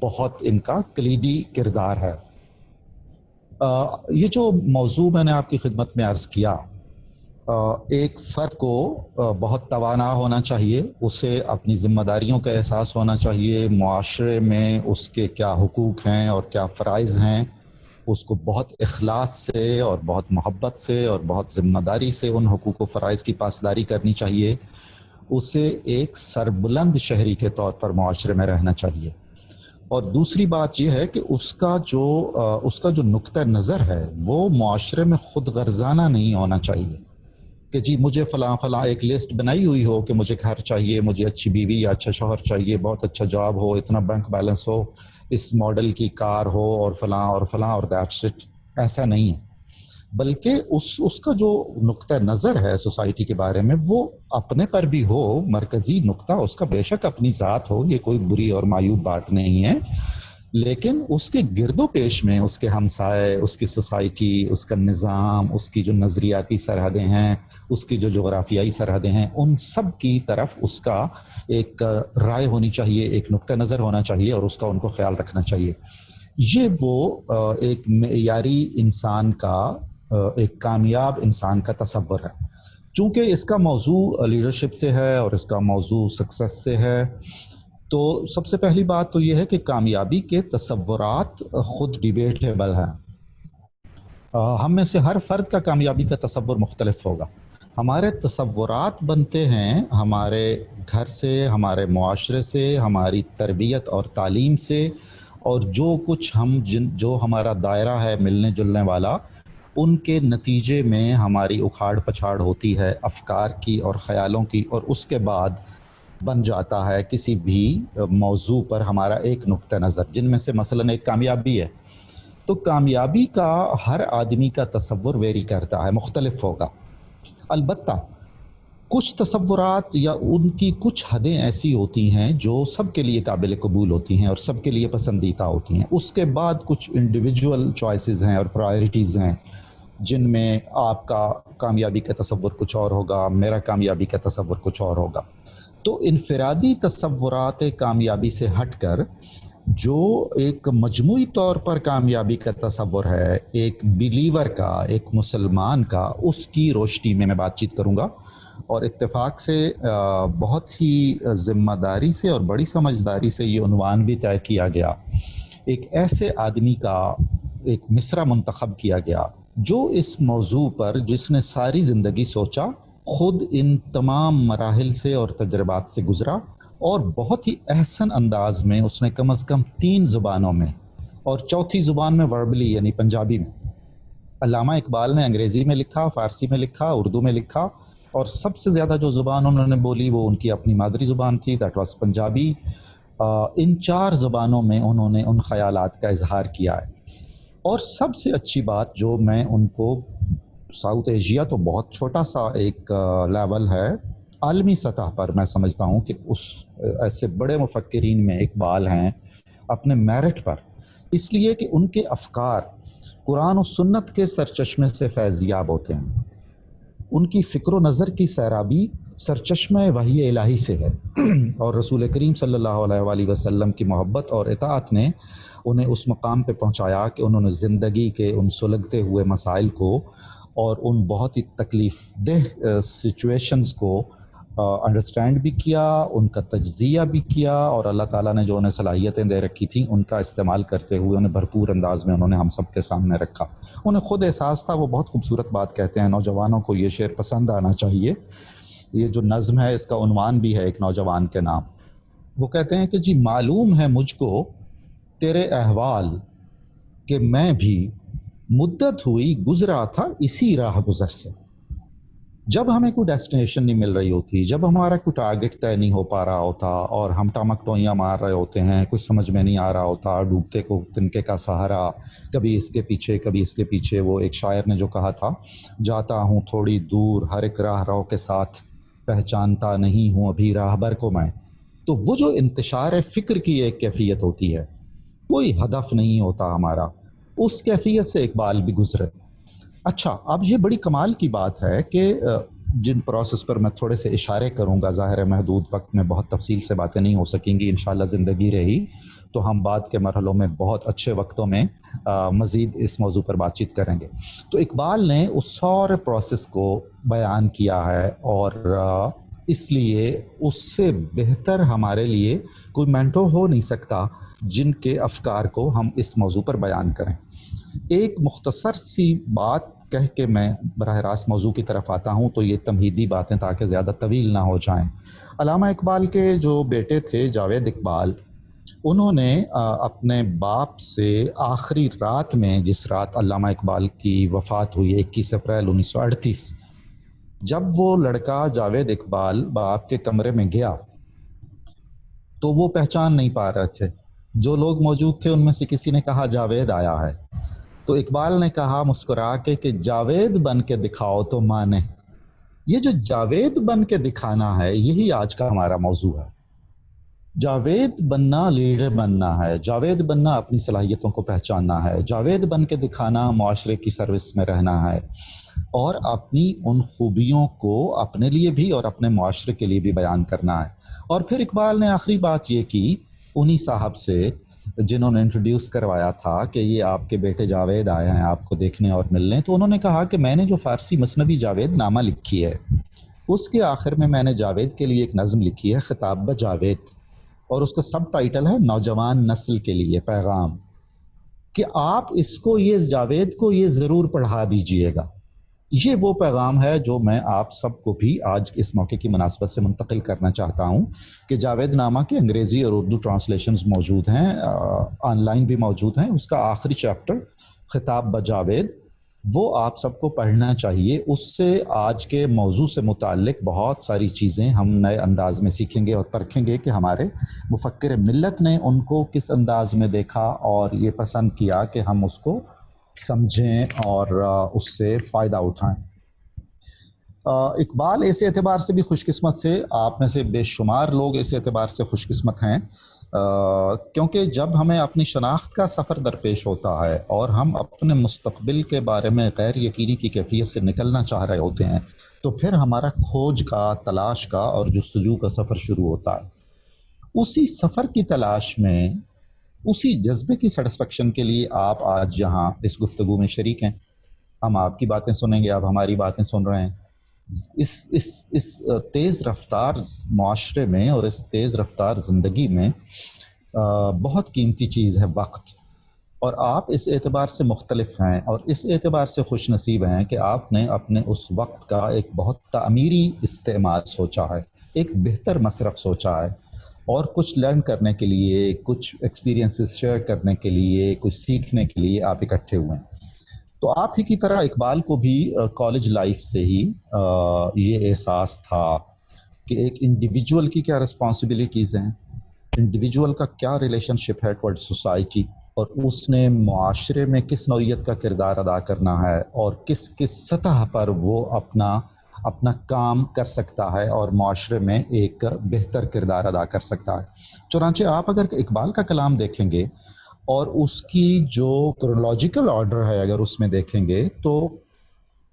بہت ان کا کلیدی کردار ہے۔ یہ جو موضوع میں نے آپ کی خدمت میں عرض کیا، ایک فرد کو بہت توانا ہونا چاہیے، اسے اپنی ذمہ داریوں کا احساس ہونا چاہیے، معاشرے میں اس کے کیا حقوق ہیں اور کیا فرائض ہیں، اس کو بہت اخلاص سے اور بہت محبت سے اور بہت ذمہ داری سے ان حقوق و فرائض کی پاسداری کرنی چاہیے، اسے ایک سربلند شہری کے طور پر معاشرے میں رہنا چاہیے۔ اور دوسری بات یہ ہے کہ اس کا جو نقطہ نظر ہے وہ معاشرے میں خود غرضانہ نہیں ہونا چاہیے کہ جی مجھے فلاں فلاں ایک لسٹ بنائی ہوئی ہو کہ مجھے گھر چاہیے، مجھے اچھی بیوی یا اچھا شوہر چاہیے، بہت اچھا جاب ہو، اتنا بینک بیلنس ہو، اس ماڈل کی کار ہو اور فلاں اور فلاں اور دیٹس اٹ۔ ایسا نہیں ہے، بلکہ اس کا جو نقطہ نظر ہے سوسائٹی کے بارے میں وہ اپنے پر بھی ہو، مرکزی نقطہ اس کا بے شک اپنی ذات ہو، یہ کوئی بری اور معیوب بات نہیں ہے، لیکن اس کے گرد و پیش میں اس کے ہمسائے، اس کی سوسائٹی، اس کا نظام، اس کی جو نظریاتی سرحدیں ہیں، اس کی جو جغرافیائی سرحدیں ہیں، ان سب کی طرف اس کا ایک رائے ہونی چاہیے، ایک نقطہ نظر ہونا چاہیے اور اس کا ان کو خیال رکھنا چاہیے۔ یہ وہ ایک معیاری انسان کا، ایک کامیاب انسان کا تصور ہے۔ چونکہ اس کا موضوع لیڈرشپ سے ہے اور اس کا موضوع سکسس سے ہے، تو سب سے پہلی بات تو یہ ہے کہ کامیابی کے تصورات خود ڈیبیٹیبل ہیں۔ ہم میں سے ہر فرد کا کامیابی کا تصور مختلف ہوگا۔ ہمارے تصورات بنتے ہیں ہمارے گھر سے، ہمارے معاشرے سے، ہماری تربیت اور تعلیم سے، اور جو کچھ جو ہمارا دائرہ ہے ملنے جلنے والا، ان کے نتیجے میں ہماری اکھاڑ پچھاڑ ہوتی ہے افکار کی اور خیالوں کی، اور اس کے بعد بن جاتا ہے کسی بھی موضوع پر ہمارا ایک نقطہ نظر، جن میں سے مثلاً ایک کامیابی ہے۔ تو کامیابی کا ہر آدمی کا تصور ویری کرتا ہے، مختلف ہوگا۔ البتہ کچھ تصورات یا ان کی کچھ حدیں ایسی ہوتی ہیں جو سب کے لیے قابل قبول ہوتی ہیں اور سب کے لیے پسندیدہ ہوتی ہیں۔ اس کے بعد کچھ انڈیویجول چوائسیز ہیں اور پرائرٹیز ہیں جن میں آپ کا کامیابی کا تصور کچھ اور ہوگا، میرا کامیابی کا تصور کچھ اور ہوگا۔ تو انفرادی تصورات کامیابی سے ہٹ کر جو ایک مجموعی طور پر کامیابی کا تصور ہے ایک بیلیور کا، ایک مسلمان کا، اس کی روشنی میں بات چیت کروں گا۔ اور اتفاق سے بہت ہی ذمہ داری سے اور بڑی سمجھداری سے یہ عنوان بھی طے کیا گیا، ایک ایسے آدمی کا ایک مصرع منتخب کیا گیا جو اس موضوع پر، جس نے ساری زندگی سوچا، خود ان تمام مراحل سے اور تجربات سے گزرا، اور بہت ہی احسن انداز میں اس نے کم از کم 3 زبانوں میں اور چوتھی زبان میں وربلی یعنی پنجابی میں، علامہ اقبال نے انگریزی میں لکھا، فارسی میں لکھا، اردو میں لکھا، اور سب سے زیادہ جو زبان انہوں نے بولی وہ ان کی اپنی مادری زبان تھی، دیٹ واز پنجابی۔ ان 4 زبانوں میں انہوں نے ان خیالات کا اظہار کیا ہے۔ اور سب سے اچھی بات جو میں ان کو، ساؤتھ ایشیا تو بہت چھوٹا سا ایک لیول ہے، عالمی سطح پر میں سمجھتا ہوں کہ اس ایسے بڑے مفکرین میں اقبال ہیں اپنے میرٹ پر، اس لیے کہ ان کے افکار قرآن و سنت کے سرچشمے سے فیضیاب ہوتے ہیں، ان کی فکر و نظر کی سیرابی سرچشمہ وحی الہی سے ہے، اور رسول کریم صلی اللہ علیہ وآلہ وسلم کی محبت اور اطاعت نے انہیں اس مقام پہ پہنچایا کہ انہوں نے زندگی کے ان سلگتے ہوئے مسائل کو اور ان بہت ہی تکلیف دہ سچویشنز کو انڈرسٹینڈ بھی کیا، ان کا تجزیہ بھی کیا، اور اللہ تعالیٰ نے جو انہیں صلاحیتیں دے رکھی تھیں ان کا استعمال کرتے ہوئے انہیں بھرپور انداز میں انہوں نے ہم سب کے سامنے رکھا۔ انہیں خود احساس تھا، وہ بہت خوبصورت بات کہتے ہیں، نوجوانوں کو یہ شعر پسند آنا چاہیے، یہ جو نظم ہے اس کا عنوان بھی ہے ایک نوجوان کے نام۔ وہ کہتے ہیں کہ جی معلوم ہے مجھ کو تیرے احوال کہ میں بھی مدت ہوئی گزرا تھا اسی راہ گزر سے۔ جب ہمیں کوئی ڈیسٹینیشن نہیں مل رہی ہوتی، جب ہمارا کوئی ٹارگٹ طے نہیں ہو پا رہا ہوتا اور ہم ٹامک ٹوئیاں مار رہے ہوتے ہیں، کچھ سمجھ میں نہیں آ رہا ہوتا، ڈوبتے کو تنکے کا سہارا، کبھی اس کے پیچھے کبھی اس کے پیچھے، وہ ایک شاعر نے جو کہا تھا، جاتا ہوں تھوڑی دور ہر ایک راہ رو کے ساتھ، پہچانتا نہیں ہوں ابھی راہبر کو میں۔ تو وہ جو انتشار فکر کی ایک کیفیت ہوتی ہے، کوئی ہدف نہیں ہوتا ہمارا، اس کیفیت سے اقبال بھی گزرے۔ اچھا، اب یہ بڑی کمال کی بات ہے کہ جن پروسیس پر میں تھوڑے سے اشارے کروں گا، ظاہر ہے محدود وقت میں بہت تفصیل سے باتیں نہیں ہو سکیں گی، انشاءاللہ زندگی رہی تو ہم بعد کے مرحلوں میں بہت اچھے وقتوں میں مزید اس موضوع پر بات چیت کریں گے۔ تو اقبال نے اس سارے پروسیس کو بیان کیا ہے، اور اس لیے اس سے بہتر ہمارے لیے کوئی مینٹو ہو نہیں سکتا جن کے افکار کو ہم اس موضوع پر بیان کریں۔ ایک مختصر سی بات کہہ کے میں براہ راست موضوع کی طرف آتا ہوں، تو یہ تمہیدی باتیں تاکہ زیادہ طویل نہ ہو جائیں۔ علامہ اقبال کے جو بیٹے تھے جاوید اقبال، انہوں نے اپنے باپ سے آخری رات میں، جس رات علامہ اقبال کی وفات ہوئی 21 اپریل 1938، جب وہ لڑکا جاوید اقبال باپ کے کمرے میں گیا تو وہ پہچان نہیں پا رہے تھے۔ جو لوگ موجود تھے ان میں سے کسی نے کہا جاوید آیا ہے، تو اقبال نے کہا مسکرا کے کہ جاوید بن کے دکھاؤ تو مانے۔ یہ جو جاوید بن کے دکھانا ہے، یہی آج کا ہمارا موضوع ہے۔ جاوید بننا لیڈر بننا ہے، جاوید بننا اپنی صلاحیتوں کو پہچاننا ہے، جاوید بن کے دکھانا معاشرے کی سروس میں رہنا ہے، اور اپنی ان خوبیوں کو اپنے لیے بھی اور اپنے معاشرے کے لیے بھی بیان کرنا ہے۔ اور پھر اقبال نے آخری بات یہ کی انہی صاحب سے جنہوں نے انٹروڈیوس کروایا تھا کہ یہ آپ کے بیٹے جاوید آئے ہیں آپ کو دیکھنے اور ملنے، تو انہوں نے کہا کہ میں نے جو فارسی مثنوی جاوید نامہ لکھی ہے، اس کے آخر میں نے جاوید کے لیے ایک نظم لکھی ہے، خطاب بہ جاوید، اور اس کا سب ٹائٹل ہے نوجوان نسل کے لیے پیغام، کہ آپ اس کو، یہ جاوید کو یہ ضرور پڑھا دیجئے گا۔ یہ وہ پیغام ہے جو میں آپ سب کو بھی آج اس موقع کی مناسبت سے منتقل کرنا چاہتا ہوں، کہ جاوید نامہ کے انگریزی اور اردو ٹرانسلیشنز موجود ہیں، آن لائن بھی موجود ہیں۔ اس کا آخری چیپٹر خطاب بہ جاوید، وہ آپ سب کو پڑھنا چاہیے۔ اس سے آج کے موضوع سے متعلق بہت ساری چیزیں ہم نئے انداز میں سیکھیں گے اور پرکھیں گے کہ ہمارے مفکر ملت نے ان کو کس انداز میں دیکھا اور یہ پسند کیا کہ ہم اس کو سمجھیں اور اس سے فائدہ اٹھائیں۔ اقبال اس اعتبار سے بھی خوش قسمت سے، آپ میں سے بے شمار لوگ اس اعتبار سے خوش قسمت ہیں کیونکہ جب ہمیں اپنی شناخت کا سفر درپیش ہوتا ہے اور ہم اپنے مستقبل کے بارے میں غیر یقینی کی کیفیت سے نکلنا چاہ رہے ہوتے ہیں، تو پھر ہمارا کھوج کا، تلاش کا اور جستجو کا سفر شروع ہوتا ہے۔ اسی سفر کی تلاش میں، اسی جذبے کی سیٹسفیکشن کے لیے آپ آج یہاں اس گفتگو میں شریک ہیں۔ ہم آپ کی باتیں سنیں گے، آپ ہماری باتیں سن رہے ہیں۔ اس تیز رفتار معاشرے میں اور اس تیز رفتار زندگی میں بہت قیمتی چیز ہے وقت، اور آپ اس اعتبار سے مختلف ہیں اور اس اعتبار سے خوش نصیب ہیں کہ آپ نے اپنے اس وقت کا ایک بہت تعمیری استعمال سوچا ہے، ایک بہتر مصرف سوچا ہے، اور کچھ لرن کرنے کے لیے، کچھ ایکسپیرینسز شیئر کرنے کے لیے، کچھ سیکھنے کے لیے آپ اکٹھے ہوئے ہیں۔ تو آپ ہی کی طرح اقبال کو بھی کالج لائف سے ہی یہ احساس تھا کہ ایک انڈیویجول کی کیا رسپانسبلٹیز ہیں، انڈیویجول کا کیا ریلیشن شپ ہے ٹورڈ سوسائٹی، اور اس نے معاشرے میں کس نوعیت کا کردار ادا کرنا ہے اور کس کس سطح پر وہ اپنا کام کر سکتا ہے اور معاشرے میں ایک بہتر کردار ادا کر سکتا ہے۔ چنانچہ آپ اگر اقبال کا کلام دیکھیں گے اور اس کی جو کرونالوجیکل آرڈر ہے اگر اس میں دیکھیں گے، تو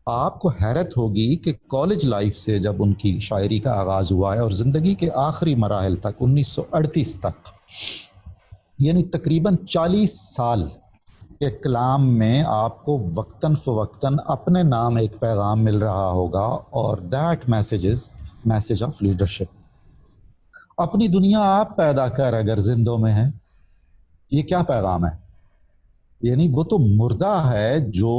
آپ کو حیرت ہوگی کہ کالج لائف سے جب ان کی شاعری کا آغاز ہوا ہے اور زندگی کے آخری مراحل تک 1938 تک، یعنی تقریباً 40 سال کے کلام میں آپ کو وقتاً فوقتاً اپنے نام ایک پیغام مل رہا ہوگا، اور that message is message of leadership. اپنی دنیا آپ پیدا کر اگر زندوں میں ہے، یہ کیا پیغام ہے؟ یعنی وہ تو مردہ ہے جو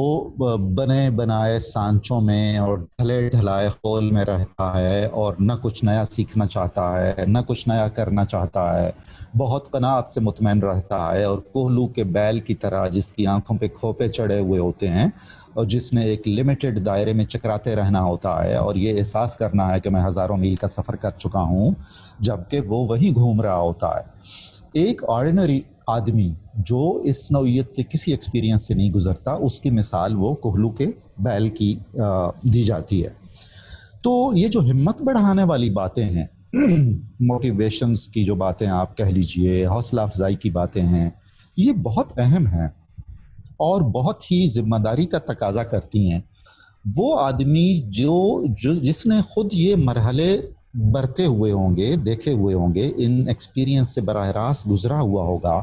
بنے بنائے سانچوں میں اور ڈھلے ڈھلائے خول میں رہتا ہے اور نہ کچھ نیا سیکھنا چاہتا ہے، نہ کچھ نیا کرنا چاہتا ہے، بہت قناعت سے مطمئن رہتا ہے، اور کوہلو کے بیل کی طرح جس کی آنکھوں پہ کھوپے چڑھے ہوئے ہوتے ہیں اور جس نے ایک لمیٹڈ دائرے میں چکراتے رہنا ہوتا ہے اور یہ احساس کرنا ہے کہ میں ہزاروں میل کا سفر کر چکا ہوں، جبکہ وہ وہیں گھوم رہا ہوتا ہے۔ ایک آرڈینری آدمی جو اس نوعیت کے کسی ایکسپیرینس سے نہیں گزرتا، اس کی مثال وہ کوہلو کے بیل کی دی جاتی ہے۔ تو یہ جو ہمت بڑھانے والی باتیں ہیں، موٹیویشنز کی جو باتیں آپ کہہ لیجئے، حوصلہ افزائی کی باتیں ہیں، یہ بہت اہم ہیں اور بہت ہی ذمہ داری کا تقاضا کرتی ہیں۔ وہ آدمی جس نے خود یہ مرحلے برتے ہوئے ہوں گے، دیکھے ہوئے ہوں گے، ان ایکسپیرینس سے براہ راست گزرا ہوا ہوگا،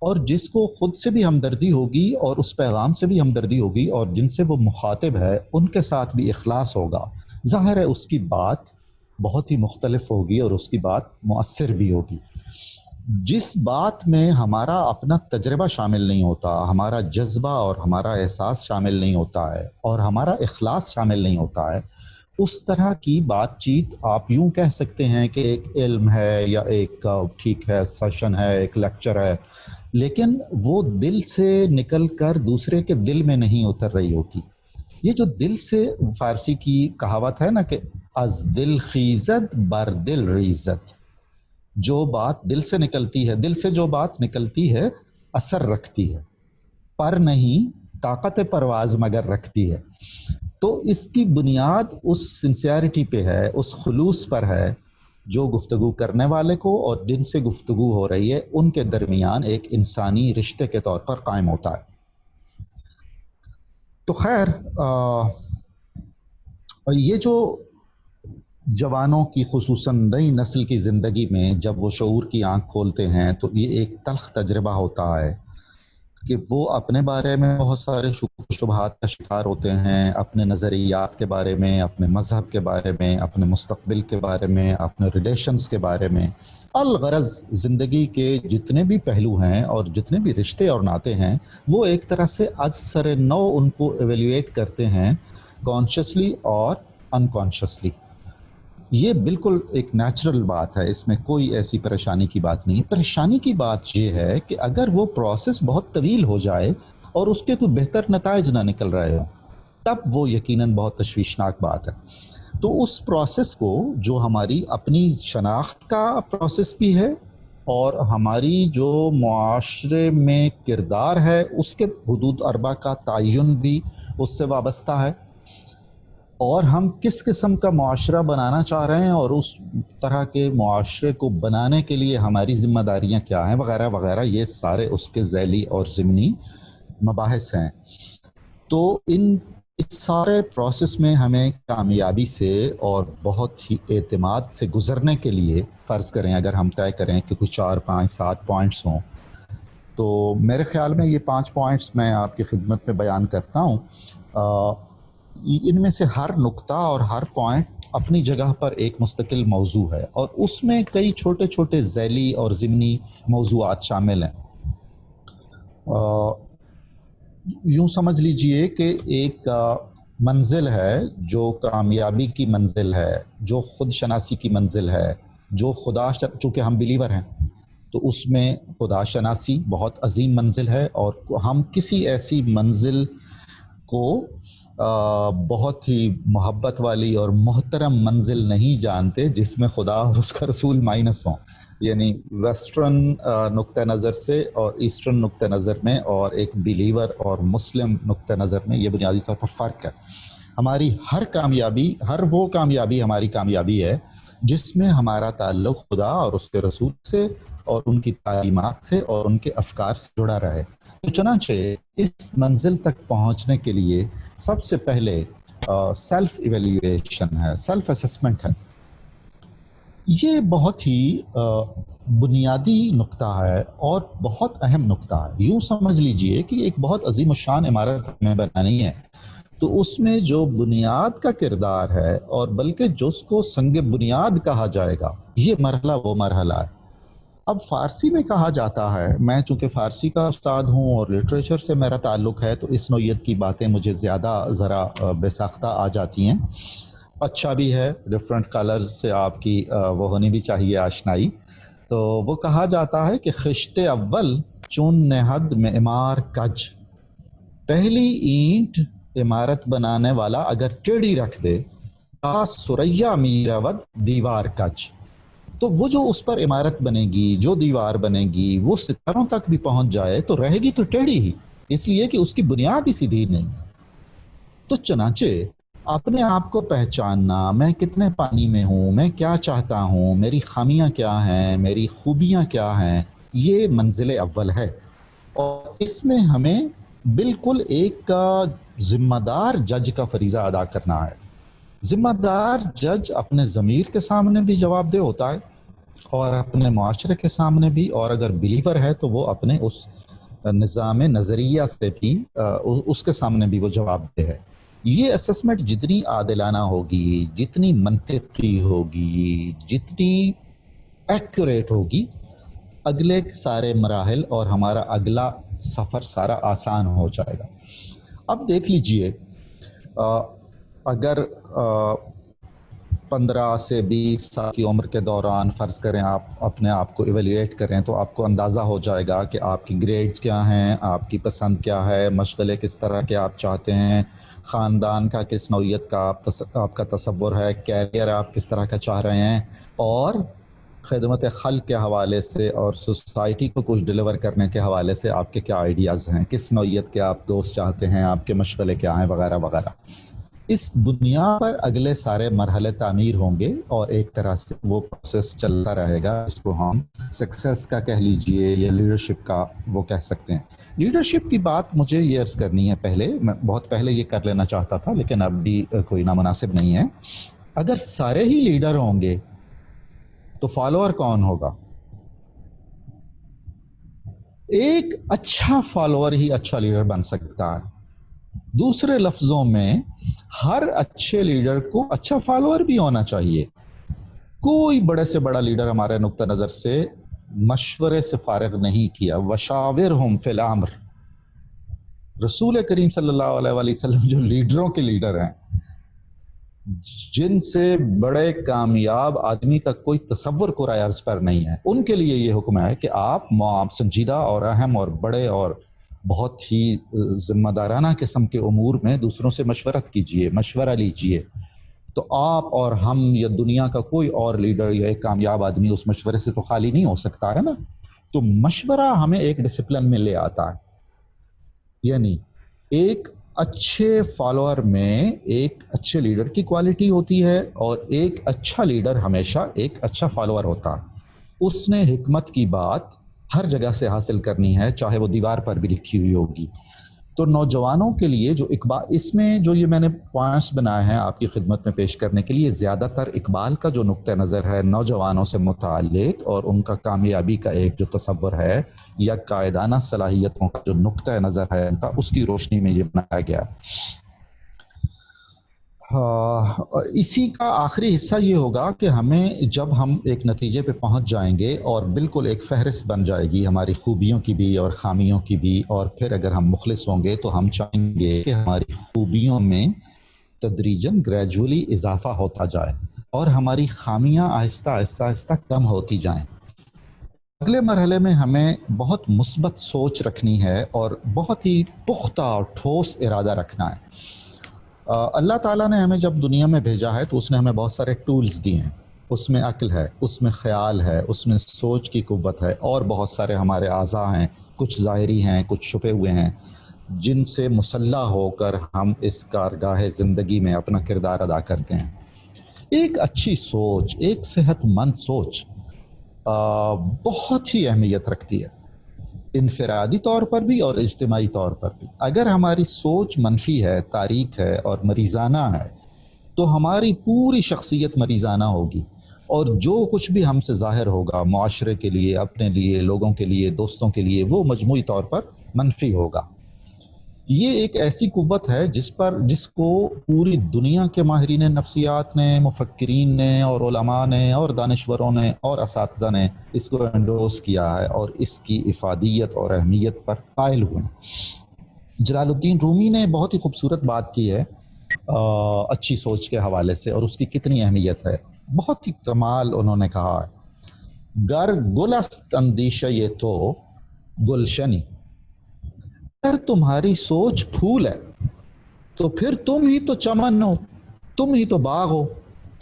اور جس کو خود سے بھی ہمدردی ہوگی اور اس پیغام سے بھی ہمدردی ہوگی اور جن سے وہ مخاطب ہے ان کے ساتھ بھی اخلاص ہوگا، ظاہر ہے اس کی بات بہت ہی مختلف ہوگی اور اس کی بات مؤثر بھی ہوگی۔ جس بات میں ہمارا اپنا تجربہ شامل نہیں ہوتا، ہمارا جذبہ اور ہمارا احساس شامل نہیں ہوتا ہے اور ہمارا اخلاص شامل نہیں ہوتا ہے، اس طرح کی بات چیت آپ یوں کہہ سکتے ہیں کہ ایک علم ہے یا ایک ٹھیک ہے سیشن ہے، ایک لیکچر ہے، لیکن وہ دل سے نکل کر دوسرے کے دل میں نہیں اتر رہی ہوتی۔ یہ جو دل سے، فارسی کی کہاوت ہے نا کہ از دل خیزد بر دل ریزد، جو بات دل سے نکلتی ہے، دل سے جو بات نکلتی ہے اثر رکھتی ہے، پر نہیں طاقت پرواز مگر رکھتی ہے۔ تو اس کی بنیاد اس سنسیئرٹی پہ ہے، اس خلوص پر ہے جو گفتگو کرنے والے کو اور جن سے گفتگو ہو رہی ہے ان کے درمیان ایک انسانی رشتے کے طور پر قائم ہوتا ہے۔ تو خیر یہ جو جوانوں کی خصوصاً نئی نسل کی زندگی میں جب وہ شعور کی آنکھ کھولتے ہیں تو یہ ایک تلخ تجربہ ہوتا ہے کہ وہ اپنے بارے میں بہت سارے شکوک و شبہات کا شکار ہوتے ہیں، اپنے نظریات کے بارے میں، اپنے مذہب کے بارے میں، اپنے مستقبل کے بارے میں، اپنے ریلیشنز کے بارے میں، الغرض زندگی کے جتنے بھی پہلو ہیں اور جتنے بھی رشتے اور ناطے ہیں وہ ایک طرح سے از سر نو ان کو ایویلیویٹ کرتے ہیں، کانشیسلی اور انکانشیسلی۔ یہ بالکل ایک نیچرل بات ہے، اس میں کوئی ایسی پریشانی کی بات نہیں ہے۔ پریشانی کی بات یہ ہے کہ اگر وہ پروسیس بہت طویل ہو جائے اور اس کے کوئی بہتر نتائج نہ نکل رہے ہوں، تب وہ یقیناً بہت تشویشناک بات ہے۔ تو اس پروسیس کو، جو ہماری اپنی شناخت کا پروسیس بھی ہے اور ہماری جو معاشرے میں کردار ہے اس کے حدود اربع کا تعین بھی اس سے وابستہ ہے، اور ہم کس قسم کا معاشرہ بنانا چاہ رہے ہیں اور اس طرح کے معاشرے کو بنانے کے لیے ہماری ذمہ داریاں کیا ہیں وغیرہ وغیرہ، یہ سارے اس کے ذیلی اور ضمنی مباحث ہیں۔ تو اس سارے پروسیس میں ہمیں کامیابی سے اور بہت ہی اعتماد سے گزرنے کے لیے، فرض کریں اگر ہم طے کریں کہ کچھ 4 5 7 پوائنٹس ہوں، تو میرے خیال میں یہ 5 پوائنٹس میں آپ کی خدمت میں بیان کرتا ہوں۔ ان میں سے ہر نقطہ اور ہر پوائنٹ اپنی جگہ پر ایک مستقل موضوع ہے اور اس میں کئی چھوٹے چھوٹے ذیلی اور ضمنی موضوعات شامل ہیں۔ یوں سمجھ لیجئے کہ ایک منزل ہے جو کامیابی کی منزل ہے، جو خود شناسی کی منزل ہے، جو چونکہ ہم بلیور ہیں تو اس میں خدا شناسی بہت عظیم منزل ہے، اور ہم کسی ایسی منزل کو بہت ہی محبت والی اور محترم منزل نہیں جانتے جس میں خدا اور اس کا رسول مائنس ہوں، یعنی ویسٹرن نقطہ نظر سے اور ایسٹرن نقطہ نظر میں اور ایک بلیور اور مسلم نقطہ نظر میں یہ بنیادی طور پر فرق ہے۔ ہماری ہر کامیابی، ہر وہ کامیابی ہماری کامیابی ہے جس میں ہمارا تعلق خدا اور اس کے رسول سے اور ان کی تعلیمات سے اور ان کے افکار سے جڑا رہے۔ تو چنانچہ اس منزل تک پہنچنے کے لیے سب سے پہلے سیلف ایویلیویشن ہے، سیلف اسسمنٹ ہے۔ یہ بہت ہی بنیادی نقطہ ہے اور بہت اہم نقطہ ہے۔ یوں سمجھ لیجئے کہ ایک بہت عظیم الشان عمارت ہمیں بنانی ہے، تو اس میں جو بنیاد کا کردار ہے اور بلکہ جس کو سنگ بنیاد کہا جائے گا، یہ مرحلہ وہ مرحلہ ہے۔ اب فارسی میں کہا جاتا ہے، میں چونکہ فارسی کا استاد ہوں اور لٹریچر سے میرا تعلق ہے تو اس نوعیت کی باتیں مجھے زیادہ ذرا بے ساختہ آ جاتی ہیں، اچھا بھی ہے، ڈفرینٹ کلرز سے آپ کی وہ ہونی بھی چاہیے آشنائی۔ تو وہ کہا جاتا ہے کہ خشت اول چون نہد معمار کج، پہلی اینٹ عمارت بنانے والا اگر ٹیڑھی رکھ دے تا سریا میرود دیوار کج، تو وہ جو اس پر عمارت بنے گی، جو دیوار بنے گی، وہ ستاروں تک بھی پہنچ جائے تو رہے گی تو ٹیڑھی ہی، اس لیے کہ اس کی بنیاد ہی سیدھی نہیں۔ تو چنانچہ اپنے آپ کو پہچاننا، میں کتنے پانی میں ہوں، میں کیا چاہتا ہوں، میری خامیاں کیا ہیں، میری خوبیاں کیا ہیں، یہ منزل اول ہے، اور اس میں ہمیں بالکل ایک ذمہ دار جج کا فریضہ ادا کرنا ہے۔ ذمہ دار جج اپنے ضمیر کے سامنے بھی جواب دہ ہوتا ہے اور اپنے معاشرے کے سامنے بھی، اور اگر بلیور ہے تو وہ اپنے اس نظام نظریہ سے بھی اس کے سامنے بھی وہ جواب دہ ہے۔ یہ اسسمنٹ جتنی عادلانہ ہوگی، جتنی منطقی ہوگی، جتنی ایکوریٹ ہوگی، اگلے سارے مراحل اور ہمارا اگلا سفر سارا آسان ہو جائے گا۔ اب دیکھ لیجئے، اگر 15 سے 20 سال کی عمر کے دوران فرض کریں آپ اپنے آپ کو ایویلیویٹ کریں تو آپ کو اندازہ ہو جائے گا کہ آپ کی گریڈز کیا ہیں، آپ کی پسند کیا ہے، مشغلے کس طرح کے آپ چاہتے ہیں، خاندان کا کس نوعیت کا آپ کا تصور ہے، کیریئر آپ کس طرح کا چاہ رہے ہیں، اور خدمت خلق کے حوالے سے اور سوسائٹی کو کچھ ڈیلیور کرنے کے حوالے سے آپ کے کیا آئیڈیاز ہیں، کس نوعیت کے آپ دوست چاہتے ہیں، آپ کے مشغلے کیا ہیں، وغیرہ وغیرہ۔ اس بنیاد پر اگلے سارے مرحلے تعمیر ہوں گے اور ایک طرح سے وہ پروسیس چلتا رہے گا، اس کو ہم سکسیس کا کہہ لیجئے یا لیڈرشپ کا وہ کہہ سکتے ہیں۔ لیڈرشپ کی بات مجھے یہ عرض کرنی ہے، پہلے میں بہت پہلے یہ کر لینا چاہتا تھا لیکن اب بھی کوئی نامناسب نہیں ہے۔ اگر سارے ہی لیڈر ہوں گے تو فالوور کون ہوگا؟ ایک اچھا فالوور ہی اچھا لیڈر بن سکتا ہے۔ دوسرے لفظوں میں ہر اچھے لیڈر کو اچھا فالوور بھی ہونا چاہیے۔ کوئی بڑے سے بڑا لیڈر ہمارے نقطہ نظر سے مشورے سے فارغ نہیں کیا۔ وشاورہم فی الامر، رسول کریم صلی اللہ علیہ وآلہ وسلم جو لیڈروں کے لیڈر ہیں، جن سے بڑے کامیاب آدمی کا کوئی تصور قرآن عرض پر نہیں ہے، ان کے لیے یہ حکم ہے کہ آپ سنجیدہ اور اہم اور بڑے اور بہت ہی ذمہ دارانہ قسم کے امور میں دوسروں سے مشورت کیجئے، مشورہ لیجئے۔ تو آپ اور ہم یا دنیا کا کوئی اور لیڈر یا ایک کامیاب آدمی اس مشورے سے تو خالی نہیں ہو سکتا ہے نا۔ تو مشورہ ہمیں ایک ڈسپلن میں لے آتا ہے، یعنی ایک اچھے فالوور میں ایک اچھے لیڈر کی کوالٹی ہوتی ہے اور ایک اچھا لیڈر ہمیشہ ایک اچھا فالوور ہوتا ہے۔ اس نے حکمت کی بات ہر جگہ سے حاصل کرنی ہے، چاہے وہ دیوار پر بھی لکھی ہوئی ہوگی۔ تو نوجوانوں کے لیے جو اقبال، اس میں جو یہ میں نے پوائنٹس بنائے ہیں آپ کی خدمت میں پیش کرنے کے لیے، زیادہ تر اقبال کا جو نقطہ نظر ہے نوجوانوں سے متعلق اور ان کا کامیابی کا ایک جو تصور ہے یا قائدانہ صلاحیتوں کا جو نقطہ نظر ہے ان کا، اس کی روشنی میں یہ بنایا گیا۔ اسی کا آخری حصہ یہ ہوگا کہ ہمیں جب ہم ایک نتیجے پہ پہنچ جائیں گے اور بالکل ایک فہرست بن جائے گی ہماری خوبیوں کی بھی اور خامیوں کی بھی، اور پھر اگر ہم مخلص ہوں گے تو ہم چاہیں گے کہ ہماری خوبیوں میں تدریجاً گریجولی اضافہ ہوتا جائے اور ہماری خامیاں آہستہ آہستہ آہستہ کم ہوتی جائیں۔ اگلے مرحلے میں ہمیں بہت مثبت سوچ رکھنی ہے اور بہت ہی پختہ اور ٹھوس ارادہ رکھنا ہے۔ اللہ تعالیٰ نے ہمیں جب دنیا میں بھیجا ہے تو اس نے ہمیں بہت سارے ٹولز دیے ہیں، اس میں عقل ہے، اس میں خیال ہے، اس میں سوچ کی قوت ہے، اور بہت سارے ہمارے اعضاء ہیں، کچھ ظاہری ہیں کچھ چھپے ہوئے ہیں، جن سے مسلح ہو کر ہم اس کارگاہ زندگی میں اپنا کردار ادا کرتے ہیں۔ ایک اچھی سوچ، ایک صحت مند سوچ بہت ہی اہمیت رکھتی ہے، انفرادی طور پر بھی اور اجتماعی طور پر بھی۔ اگر ہماری سوچ منفی ہے، تاریک ہے اور مریضانہ ہے تو ہماری پوری شخصیت مریضانہ ہوگی، اور جو کچھ بھی ہم سے ظاہر ہوگا معاشرے کے لیے، اپنے لیے، لوگوں کے لیے، دوستوں کے لیے، وہ مجموعی طور پر منفی ہوگا۔ یہ ایک ایسی قوت ہے جس کو پوری دنیا کے ماہرین نفسیات نے، مفکرین نے اور علماء نے اور دانشوروں نے اور اساتذہ نے اس کو انڈورس کیا ہے اور اس کی افادیت اور اہمیت پر قائل ہوئے ہیں۔ جلال الدین رومی نے بہت ہی خوبصورت بات کی ہے اچھی سوچ کے حوالے سے، اور اس کی کتنی اہمیت ہے، بہت ہی کمال انہوں نے کہا ہے۔ گر گل است اندیشہ یہ تو گلشنی، اگر تمہاری سوچ پھول ہے تو پھر تم ہی تو چمن ہو، تم ہی تو باغ ہو،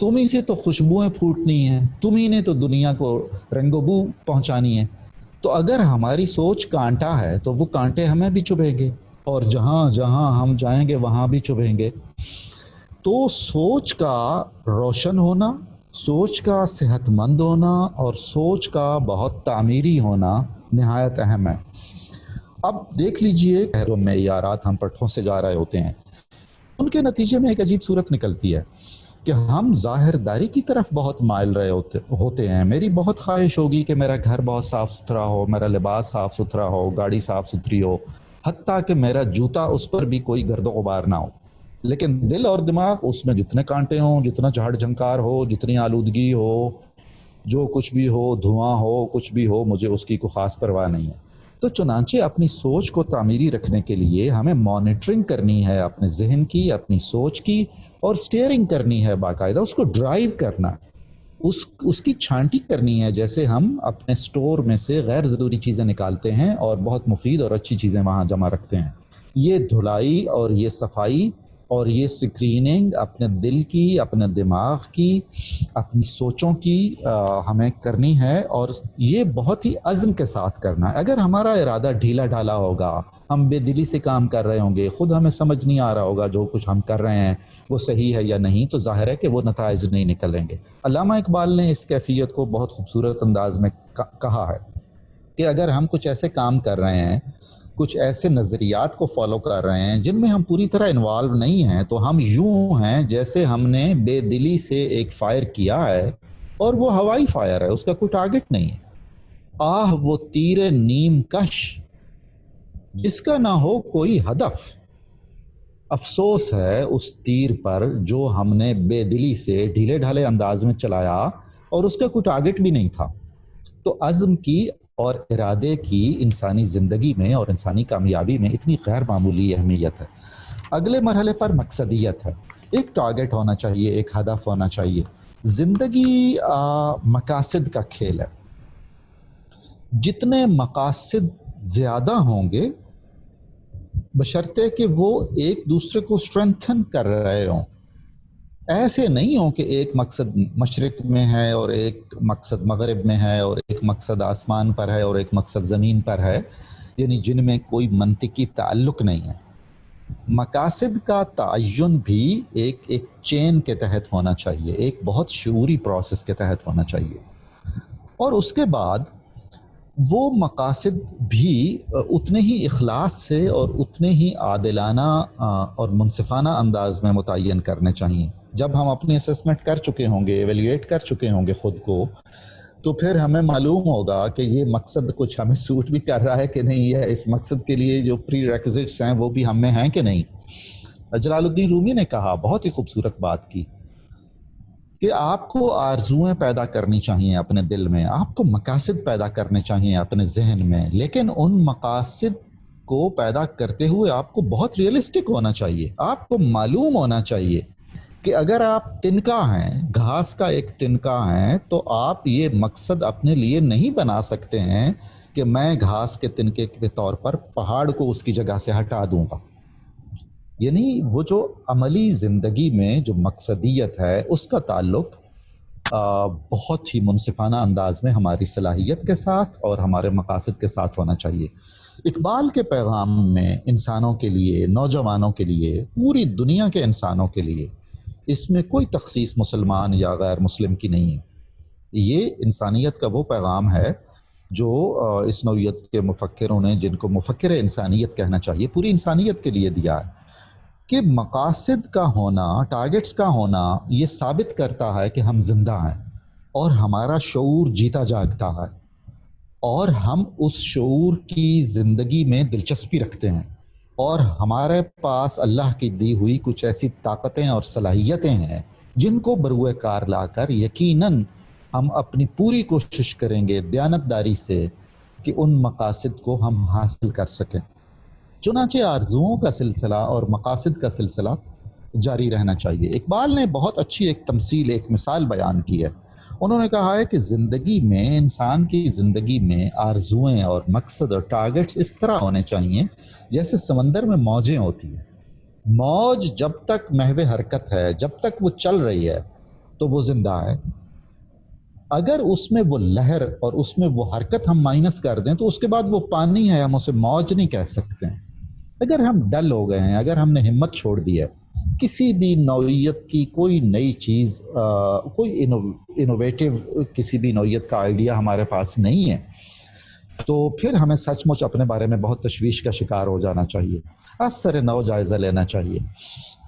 تم ہی سے تو خوشبوئیں پھوٹنی ہیں، تم ہی نے تو دنیا کو رنگ و بو پہنچانی ہے۔ تو اگر ہماری سوچ کانٹا ہے تو وہ کانٹے ہمیں بھی چبھیں گے، اور جہاں جہاں ہم جائیں گے وہاں بھی چبھیں گے۔ تو سوچ کا روشن ہونا، سوچ کا صحت مند ہونا اور سوچ کا بہت تعمیری ہونا نہایت اہم ہے۔ اب دیکھ لیجئے جو معیارات ہم پر ٹھونسے جا رہے ہوتے ہیں ان کے نتیجے میں ایک عجیب صورت نکلتی ہے۔ کہ ہم ظاہرداری کی طرف بہت مائل رہے ہوتے ہیں. میری بہت خواہش ہوگی کہ میرا گھر بہت صاف ستھرا ہو، میرا لباس صاف ستھرا ہو، گاڑی صاف ستھری ہو، حتیٰ کہ میرا جوتا اس پر بھی کوئی گرد و غبار نہ ہو. لیکن دل اور دماغ اس میں جتنے کانٹے ہوں، جتنا جھاڑ جھنکار ہو، جتنی آلودگی ہو، جو کچھ بھی ہو، دھواں ہو، کچھ بھی ہو، مجھے اس کی کوئی خاص پرواہ نہیں ہے. تو چنانچہ اپنی سوچ کو تعمیری رکھنے کے لیے ہمیں مانیٹرنگ کرنی ہے اپنے ذہن کی، اپنی سوچ کی، اور سٹیئرنگ کرنی ہے، باقاعدہ اس کو ڈرائیو کرنا، اس کی چھانٹی کرنی ہے. جیسے ہم اپنے سٹور میں سے غیر ضروری چیزیں نکالتے ہیں اور بہت مفید اور اچھی چیزیں وہاں جمع رکھتے ہیں. یہ دھلائی اور یہ صفائی اور یہ سکریننگ اپنے دل کی، اپنے دماغ کی، اپنی سوچوں کی ہمیں کرنی ہے، اور یہ بہت ہی عزم کے ساتھ کرنا ہے. اگر ہمارا ارادہ ڈھیلا ڈھالا ہوگا، ہم بے دلی سے کام کر رہے ہوں گے، خود ہمیں سمجھ نہیں آ رہا ہوگا جو کچھ ہم کر رہے ہیں وہ صحیح ہے یا نہیں، تو ظاہر ہے کہ وہ نتائج نہیں نکلیں گے. علامہ اقبال نے اس کیفیت کو بہت خوبصورت انداز میں کہا ہے کہ اگر ہم کچھ ایسے کام کر رہے ہیں، کچھ ایسے نظریات کو فالو کر رہے ہیں جن میں ہم پوری طرح انوالو نہیں ہیں، تو ہم یوں ہیں جیسے ہم نے بے دلی سے ایک فائر کیا ہے اور وہ ہوائی فائر ہے، اس کا کوئی ٹارگٹ نہیں ہے. آہ وہ تیر نیم کش جس کا نہ ہو کوئی ہدف، افسوس ہے اس تیر پر جو ہم نے بے دلی سے ڈھیلے ڈھالے انداز میں چلایا اور اس کا کوئی ٹارگٹ بھی نہیں تھا. تو عزم کی اور ارادے کی انسانی زندگی میں اور انسانی کامیابی میں اتنی غیر معمولی اہمیت ہے. اگلے مرحلے پر مقصدیت ہے. ایک ٹارگٹ ہونا چاہیے، ایک ہدف ہونا چاہیے. زندگی مقاصد کا کھیل ہے. جتنے مقاصد زیادہ ہوں گے، بشرطے کہ وہ ایک دوسرے کو اسٹرینتھن کر رہے ہوں، ایسے نہیں ہوں کہ ایک مقصد مشرق میں ہے اور ایک مقصد مغرب میں ہے اور ایک مقصد آسمان پر ہے اور ایک مقصد زمین پر ہے، یعنی جن میں کوئی منطقی تعلق نہیں ہے. مقاصد کا تعین بھی ایک چین کے تحت ہونا چاہیے، ایک بہت شعوری پروسیس کے تحت ہونا چاہیے. اور اس کے بعد وہ مقاصد بھی اتنے ہی اخلاص سے اور اتنے ہی عادلانہ اور منصفانہ انداز میں متعین کرنے چاہیے. جب ہم اپنی اسیسمنٹ کر چکے ہوں گے، ایویلیویٹ کر چکے ہوں گے خود کو، تو پھر ہمیں معلوم ہوگا کہ یہ مقصد کچھ ہمیں سوٹ بھی کر رہا ہے کہ نہیں ہے، اس مقصد کے لیے جو پری ریکوزٹس ہیں وہ بھی ہم میں ہیں کہ نہیں. جلال الدین رومی نے کہا، بہت ہی خوبصورت بات کی، کہ آپ کو آرزویں پیدا کرنی چاہیے اپنے دل میں، آپ کو مقاصد پیدا کرنے چاہیے اپنے ذہن میں، لیکن ان مقاصد کو پیدا کرتے ہوئے آپ کو بہت ریئلسٹک ہونا چاہیے. آپ کو معلوم ہونا چاہیے کہ اگر آپ تنکا ہیں، گھاس کا ایک تنکا ہیں، تو آپ یہ مقصد اپنے لیے نہیں بنا سکتے ہیں کہ میں گھاس کے تنکے کے طور پر پہاڑ کو اس کی جگہ سے ہٹا دوں گا. یعنی وہ جو عملی زندگی میں جو مقصدیت ہے، اس کا تعلق بہت ہی منصفانہ انداز میں ہماری صلاحیت کے ساتھ اور ہمارے مقاصد کے ساتھ ہونا چاہیے. اقبال کے پیغام میں انسانوں کے لیے، نوجوانوں کے لیے، پوری دنیا کے انسانوں کے لیے، اس میں کوئی تخصیص مسلمان یا غیر مسلم کی نہیں ہے. یہ انسانیت کا وہ پیغام ہے جو اس نوعیت کے مفکروں نے، جن کو مفکر انسانیت کہنا چاہیے، پوری انسانیت کے لیے دیا ہے. کہ مقاصد کا ہونا، ٹارگٹس کا ہونا، یہ ثابت کرتا ہے کہ ہم زندہ ہیں اور ہمارا شعور جیتا جاگتا ہے، اور ہم اس شعور کی زندگی میں دلچسپی رکھتے ہیں، اور ہمارے پاس اللہ کی دی ہوئی کچھ ایسی طاقتیں اور صلاحیتیں ہیں جن کو بروئے کار لا کر یقیناً ہم اپنی پوری کوشش کریں گے دیانتداری سے کہ ان مقاصد کو ہم حاصل کر سکیں. چنانچہ آرزوؤں کا سلسلہ اور مقاصد کا سلسلہ جاری رہنا چاہیے. اقبال نے بہت اچھی ایک تمثیل، ایک مثال بیان کی ہے. انہوں نے کہا ہے کہ زندگی میں، انسان کی زندگی میں آرزوئیں اور مقصد اور ٹارگٹس اس طرح ہونے چاہیے جیسے سمندر میں موجیں ہوتی ہیں. موج جب تک محو حرکت ہے، جب تک وہ چل رہی ہے، تو وہ زندہ ہے. اگر اس میں وہ لہر اور اس میں وہ حرکت ہم مائنس کر دیں تو اس کے بعد وہ پانی ہے، ہم اسے موج نہیں کہہ سکتے ہیں. اگر ہم ڈل ہو گئے ہیں، اگر ہم نے ہمت چھوڑ دی ہے، کسی بھی نوعیت کی کوئی نئی چیز، کوئی انوویٹو کسی بھی نوعیت کا آئیڈیا ہمارے پاس نہیں ہے، تو پھر ہمیں سچ مچ اپنے بارے میں بہت تشویش کا شکار ہو جانا چاہیے، از سر نو جائزہ لینا چاہیے.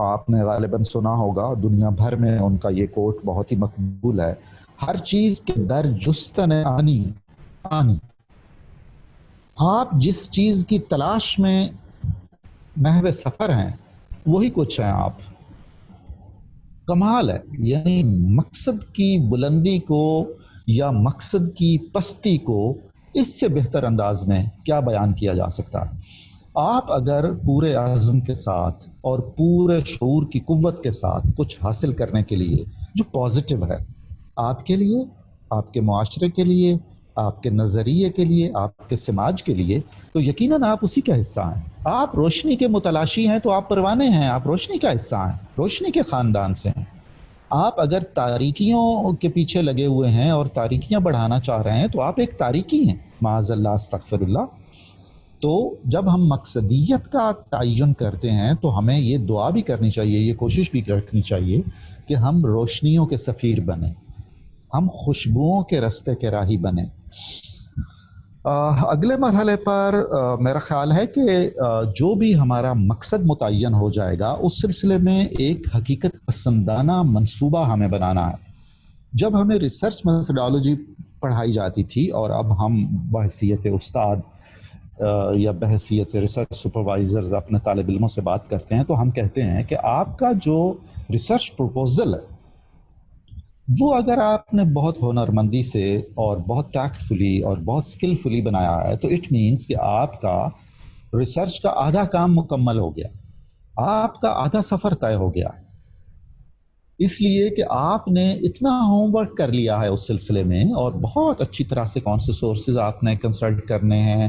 آپ نے غالباً سنا ہوگا، دنیا بھر میں ان کا یہ کوٹ بہت ہی مقبول ہے، ہر چیز کے در جستن آنی آنی، آپ جس چیز کی تلاش میں محو سفر ہیں وہی کچھ ہیں آپ۔ کمال ہے، یعنی مقصد کی بلندی کو یا مقصد کی پستی کو اس سے بہتر انداز میں کیا بیان کیا جا سکتا ہے؟ آپ اگر پورے عزم کے ساتھ اور پورے شعور کی قوت کے ساتھ کچھ حاصل کرنے کے لیے جو پازیٹیو ہے آپ کے لیے، آپ کے معاشرے کے لیے، آپ کے نظریے کے لیے، آپ کے سماج کے لیے، تو یقیناً آپ اسی کا حصہ ہیں۔ آپ روشنی کے متلاشی ہیں تو آپ پروانے ہیں، آپ روشنی کا حصہ ہیں، روشنی کے خاندان سے ہیں۔ آپ اگر تاریکیوں کے پیچھے لگے ہوئے ہیں اور تاریکیاں بڑھانا چاہ رہے ہیں تو آپ ایک تاریکی ہیں، معاذ اللہ استغفر اللہ۔ تو جب ہم مقصدیت کا تعین کرتے ہیں تو ہمیں یہ دعا بھی کرنی چاہیے، یہ کوشش بھی رکھنی چاہیے کہ ہم روشنیوں کے سفیر بنیں، ہم خوشبوؤں کے رستے کے راہی بنیں۔ اگلے مرحلے پر میرا خیال ہے کہ جو بھی ہمارا مقصد متعین ہو جائے گا اس سلسلے میں ایک حقیقت پسندانہ منصوبہ ہمیں بنانا ہے۔ جب ہمیں ریسرچ میتھڈالوجی پڑھائی جاتی تھی اور اب ہم بحیثیت استاد یا بحیثیت ریسرچ سپروائزرز اپنے طالب علموں سے بات کرتے ہیں تو ہم کہتے ہیں کہ آپ کا جو ریسرچ پروپوزل ہے وہ اگر آپ نے بہت ہنرمندی سے اور بہت ٹیکٹفلی اور بہت سکلفلی بنایا ہے تو اٹ مینس کہ آپ کا ریسرچ کا آدھا کام مکمل ہو گیا، آپ کا آدھا سفر طے ہو گیا، اس لیے کہ آپ نے اتنا ہوم ورک کر لیا ہے اس سلسلے میں اور بہت اچھی طرح سے کون سے سورسز آپ نے کنسلٹ کرنے ہیں،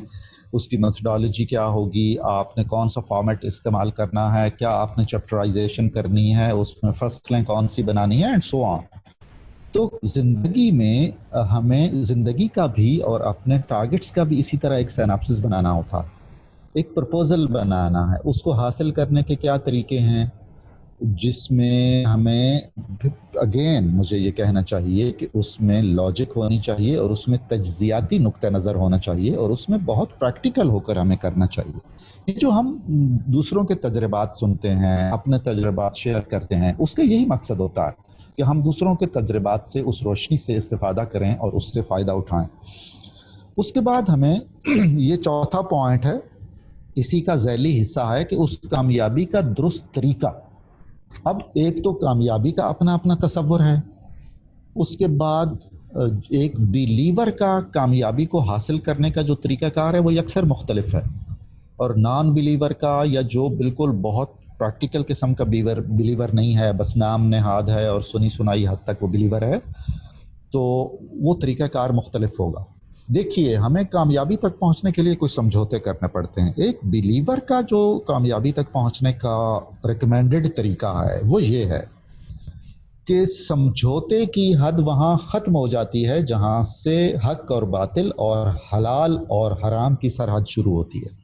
اس کی میتھڈالوجی کیا ہوگی، آپ نے کون سا فارمیٹ استعمال کرنا ہے، کیا آپ نے چیپٹرائزیشن کرنی ہے، اس میں فصلیں کون سی بنانی ہیں اینڈ سو آن۔ تو زندگی میں ہمیں زندگی کا بھی اور اپنے ٹارگٹس کا بھی اسی طرح ایک سیناپسس بنانا ہوتا، ایک پرپوزل بنانا ہے، اس کو حاصل کرنے کے کیا طریقے ہیں، جس میں ہمیں اگین مجھے یہ کہنا چاہیے کہ اس میں لاجک ہونی چاہیے اور اس میں تجزیاتی نقطہ نظر ہونا چاہیے اور اس میں بہت پریکٹیکل ہو کر ہمیں کرنا چاہیے۔ یہ جو ہم دوسروں کے تجربات سنتے ہیں، اپنے تجربات شیئر کرتے ہیں، اس کا یہی مقصد ہوتا ہے کہ ہم دوسروں کے تجربات سے اس روشنی سے استفادہ کریں اور اس سے فائدہ اٹھائیں۔ اس کے بعد ہمیں یہ چوتھا پوائنٹ ہے، اسی کا ذیلی حصہ ہے کہ اس کامیابی کا درست طریقہ۔ اب ایک تو کامیابی کا اپنا اپنا تصور ہے، اس کے بعد ایک بیلیور کا کامیابی کو حاصل کرنے کا جو طریقہ کار ہے وہ اکثر مختلف ہے، اور نان بیلیور کا یا جو بالکل بہت پریکٹیکل قسم کا بیلیور نہیں ہے، بس نام نہاد ہے اور سنی سنائی حد تک وہ بیلیور ہے، تو وہ طریقہ کار مختلف ہوگا۔ دیکھیے ہمیں کامیابی تک پہنچنے کے لیے کچھ سمجھوتے کرنے پڑتے ہیں۔ ایک بیلیور کا جو کامیابی تک پہنچنے کا ریکمینڈڈ طریقہ ہے وہ یہ ہے کہ سمجھوتے کی حد وہاں ختم ہو جاتی ہے جہاں سے حق اور باطل اور حلال اور حرام کی سرحد شروع ہوتی ہے۔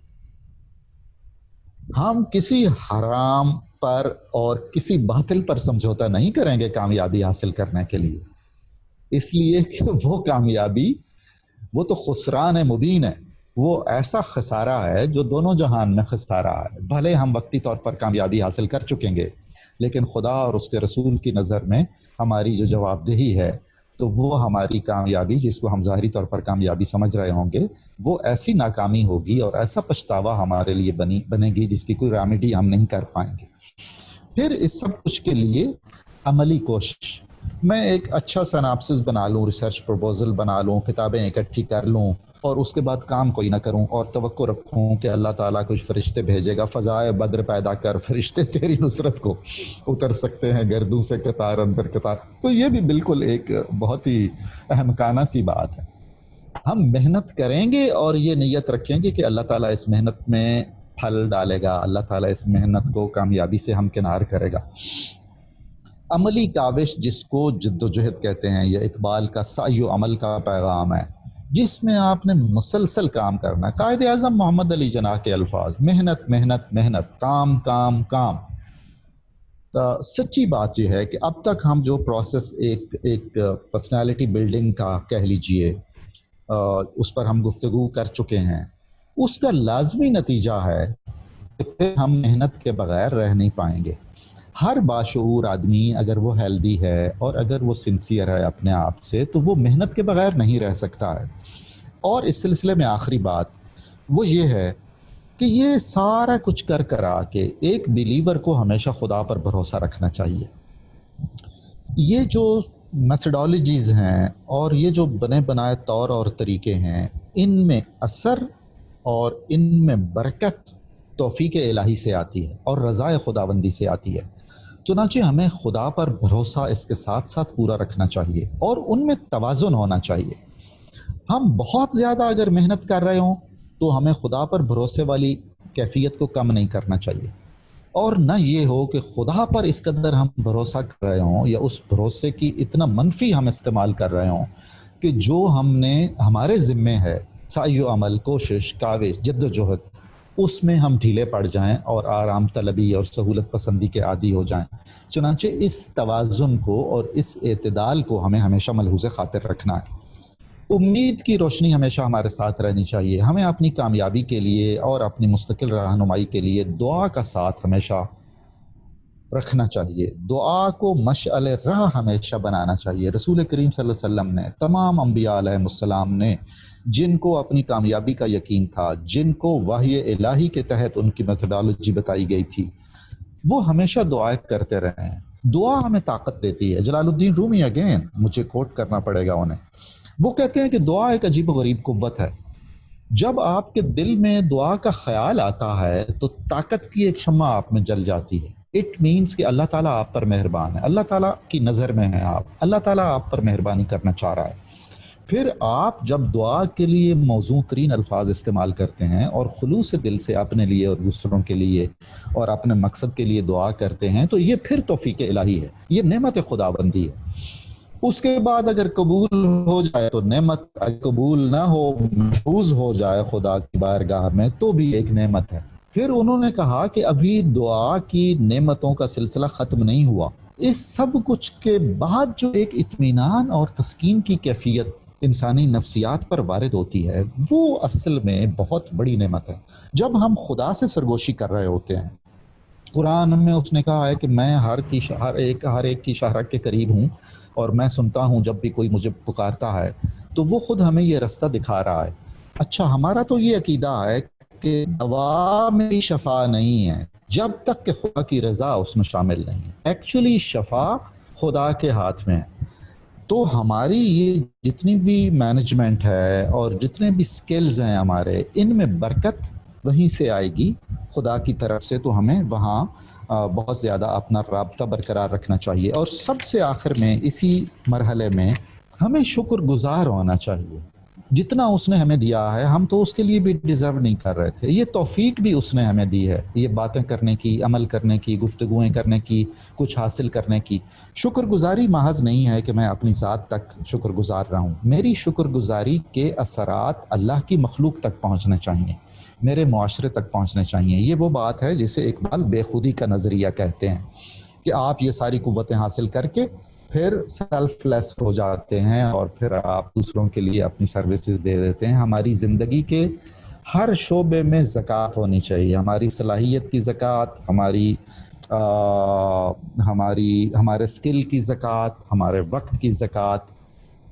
ہم کسی حرام پر اور کسی باطل پر سمجھوتا نہیں کریں گے کامیابی حاصل کرنے کے لیے، اس لیے کہ وہ کامیابی وہ تو خسران مبین ہے، وہ ایسا خسارہ ہے جو دونوں جہان میں خسارہ ہے۔ بھلے ہم وقتی طور پر کامیابی حاصل کر چکیں گے لیکن خدا اور اس کے رسول کی نظر میں ہماری جو جواب دہی ہے تو وہ ہماری کامیابی جس کو ہم ظاہری طور پر کامیابی سمجھ رہے ہوں گے وہ ایسی ناکامی ہوگی اور ایسا پچھتاوا ہمارے لیے بنے گی جس کی کوئی ریمیڈی ہم نہیں کر پائیں گے۔ پھر اس سب کچھ کے لیے عملی کوشش، میں ایک اچھا سیناپسس بنا لوں، ریسرچ پروپوزل بنا لوں، کتابیں اکٹھی کر لوں اور اس کے بعد کام کوئی نہ کروں اور توقع رکھوں کہ اللہ تعالیٰ کچھ فرشتے بھیجے گا، فضائے بدر پیدا کر، فرشتے تیری نصرت کو اتر سکتے ہیں گردوں سے قطار اندر قطار، تو یہ بھی بالکل ایک بہت ہی احمقانہ سی بات ہے۔ ہم محنت کریں گے اور یہ نیت رکھیں گے کہ اللہ تعالیٰ اس محنت میں پھل ڈالے گا، اللہ تعالیٰ اس محنت کو کامیابی سے ہمکنار کرے گا۔ عملی کاوش جس کو جد و جہد کہتے ہیں، یہ اقبال کا سعی و عمل کا پیغام ہے، جس میں آپ نے مسلسل کام کرنا ہے۔ قائد اعظم محمد علی جناح کے الفاظ، محنت محنت محنت، کام کام کام۔ سچی بات یہ ہے کہ اب تک ہم جو پروسیس ایک پرسنالٹی بلڈنگ کا کہہ لیجئے اس پر ہم گفتگو کر چکے ہیں، اس کا لازمی نتیجہ ہے کہ پھر ہم محنت کے بغیر رہ نہیں پائیں گے۔ ہر باشعور آدمی اگر وہ ہیلدی ہے اور اگر وہ سنسیئر ہے اپنے آپ سے، تو وہ محنت کے بغیر نہیں رہ سکتا ہے۔ اور اس سلسلے میں آخری بات وہ یہ ہے کہ یہ سارا کچھ کرا کے ایک بلیور کو ہمیشہ خدا پر بھروسہ رکھنا چاہیے۔ یہ جو میتھڈالوجیز ہیں اور یہ جو بنے بنائے طور اور طریقے ہیں، ان میں اثر اور ان میں برکت توفیق الہی سے آتی ہے اور رضا خداوندی سے آتی ہے۔ چنانچہ ہمیں خدا پر بھروسہ اس کے ساتھ ساتھ پورا رکھنا چاہیے اور ان میں توازن ہونا چاہیے۔ ہم بہت زیادہ اگر محنت کر رہے ہوں تو ہمیں خدا پر بھروسے والی کیفیت کو کم نہیں کرنا چاہیے، اور نہ یہ ہو کہ خدا پر اس قدر ہم بھروسہ کر رہے ہوں یا اس بھروسے کی اتنا منفی ہم استعمال کر رہے ہوں کہ جو ہم نے ہمارے ذمے ہے، سعی و عمل، کوشش، کاوش، جد و جہد، اس میں ہم ڈھیلے پڑ جائیں اور آرام طلبی اور سہولت پسندی کے عادی ہو جائیں۔ چنانچہ اس توازن کو اور اس اعتدال کو ہمیں ہمیشہ ملحوظ خاطر رکھنا ہے۔ امید کی روشنی ہمیشہ ہمارے ساتھ رہنی چاہیے۔ ہمیں اپنی کامیابی کے لیے اور اپنی مستقل رہنمائی کے لیے دعا کا ساتھ ہمیشہ رکھنا چاہیے۔ دعا کو مشعل راہ ہمیشہ بنانا چاہیے۔ رسول کریم صلی اللہ علیہ وسلم نے، تمام انبیاء علیہ السلام نے، جن کو اپنی کامیابی کا یقین تھا، جن کو وحی الہی کے تحت ان کی میتھڈالوجی بتائی گئی تھی، وہ ہمیشہ دعائیں کرتے رہے ہیں۔ دعا ہمیں طاقت دیتی ہے۔ جلال الدین رومی، اگین مجھے کوٹ کرنا پڑے گا انہیں، وہ کہتے ہیں کہ دعا ایک عجیب و غریب قوت ہے۔ جب آپ کے دل میں دعا کا خیال آتا ہے تو طاقت کی ایک شمع آپ میں جل جاتی ہے۔ اٹ مینس کہ اللہ تعالیٰ آپ پر مہربان ہے، اللہ تعالیٰ کی نظر میں ہیں آپ، اللہ تعالیٰ آپ پر مہربانی کرنا چاہ رہا ہے۔ پھر آپ جب دعا کے لیے موزوں ترین الفاظ استعمال کرتے ہیں اور خلوص دل سے اپنے لیے اور دوسروں کے لیے اور اپنے مقصد کے لیے دعا کرتے ہیں، تو یہ پھر توفیق الہی ہے، یہ نعمت خداوندی ہے۔ اس کے بعد اگر قبول ہو جائے تو نعمت، اگر قبول نہ ہو، محفوظ ہو جائے خدا کی بارگاہ میں، تو بھی ایک نعمت ہے۔ پھر انہوں نے کہا کہ ابھی دعا کی نعمتوں کا سلسلہ ختم نہیں ہوا۔ اس سب کچھ کے بعد جو ایک اطمینان اور تسکین کی کیفیت انسانی نفسیات پر وارد ہوتی ہے، وہ اصل میں بہت بڑی نعمت ہے۔ جب ہم خدا سے سرگوشی کر رہے ہوتے ہیں، قرآن میں اس نے کہا ہے کہ میں ہر ایک کی شہرک کے قریب ہوں اور میں سنتا ہوں جب بھی کوئی مجھے پکارتا ہے، تو وہ خود ہمیں یہ رستہ دکھا رہا ہے۔ اچھا، ہمارا تو یہ عقیدہ ہے کہ دوا میں شفا نہیں ہے جب تک کہ خدا کی رضا اس میں شامل نہیں ہے۔ ایکچولی شفا خدا کے ہاتھ میں ہے۔ تو ہماری یہ جتنی بھی مینجمنٹ ہے اور جتنے بھی سکلز ہیں ہمارے، ان میں برکت وہیں سے آئے گی خدا کی طرف سے، تو ہمیں وہاں بہت زیادہ اپنا رابطہ برقرار رکھنا چاہیے۔ اور سب سے آخر میں اسی مرحلے میں ہمیں شکر گزار ہونا چاہیے۔ جتنا اس نے ہمیں دیا ہے، ہم تو اس کے لیے بھی ڈیزرو نہیں کر رہے تھے، یہ توفیق بھی اس نے ہمیں دی ہے، یہ باتیں کرنے کی، عمل کرنے کی، گفتگویں کرنے کی، کچھ حاصل کرنے کی۔ شکر گزاری محض نہیں ہے کہ میں اپنی ذات تک شکر گزار رہا ہوں، میری شکر گزاری کے اثرات اللہ کی مخلوق تک پہنچنے چاہیے، میرے معاشرے تک پہنچنے چاہیے۔ یہ وہ بات ہے جسے اقبال بے خودی کا نظریہ کہتے ہیں، کہ آپ یہ ساری قوتیں حاصل کر کے پھر سیلف لیس ہو جاتے ہیں اور پھر آپ دوسروں کے لیے اپنی سروسز دے دیتے ہیں۔ ہماری زندگی کے ہر شعبے میں زکوٰۃ ہونی چاہیے، ہماری صلاحیت کی زکوٰۃ، ہمارے اسکل کی زکوٰۃ، ہمارے وقت کی زکوٰۃ۔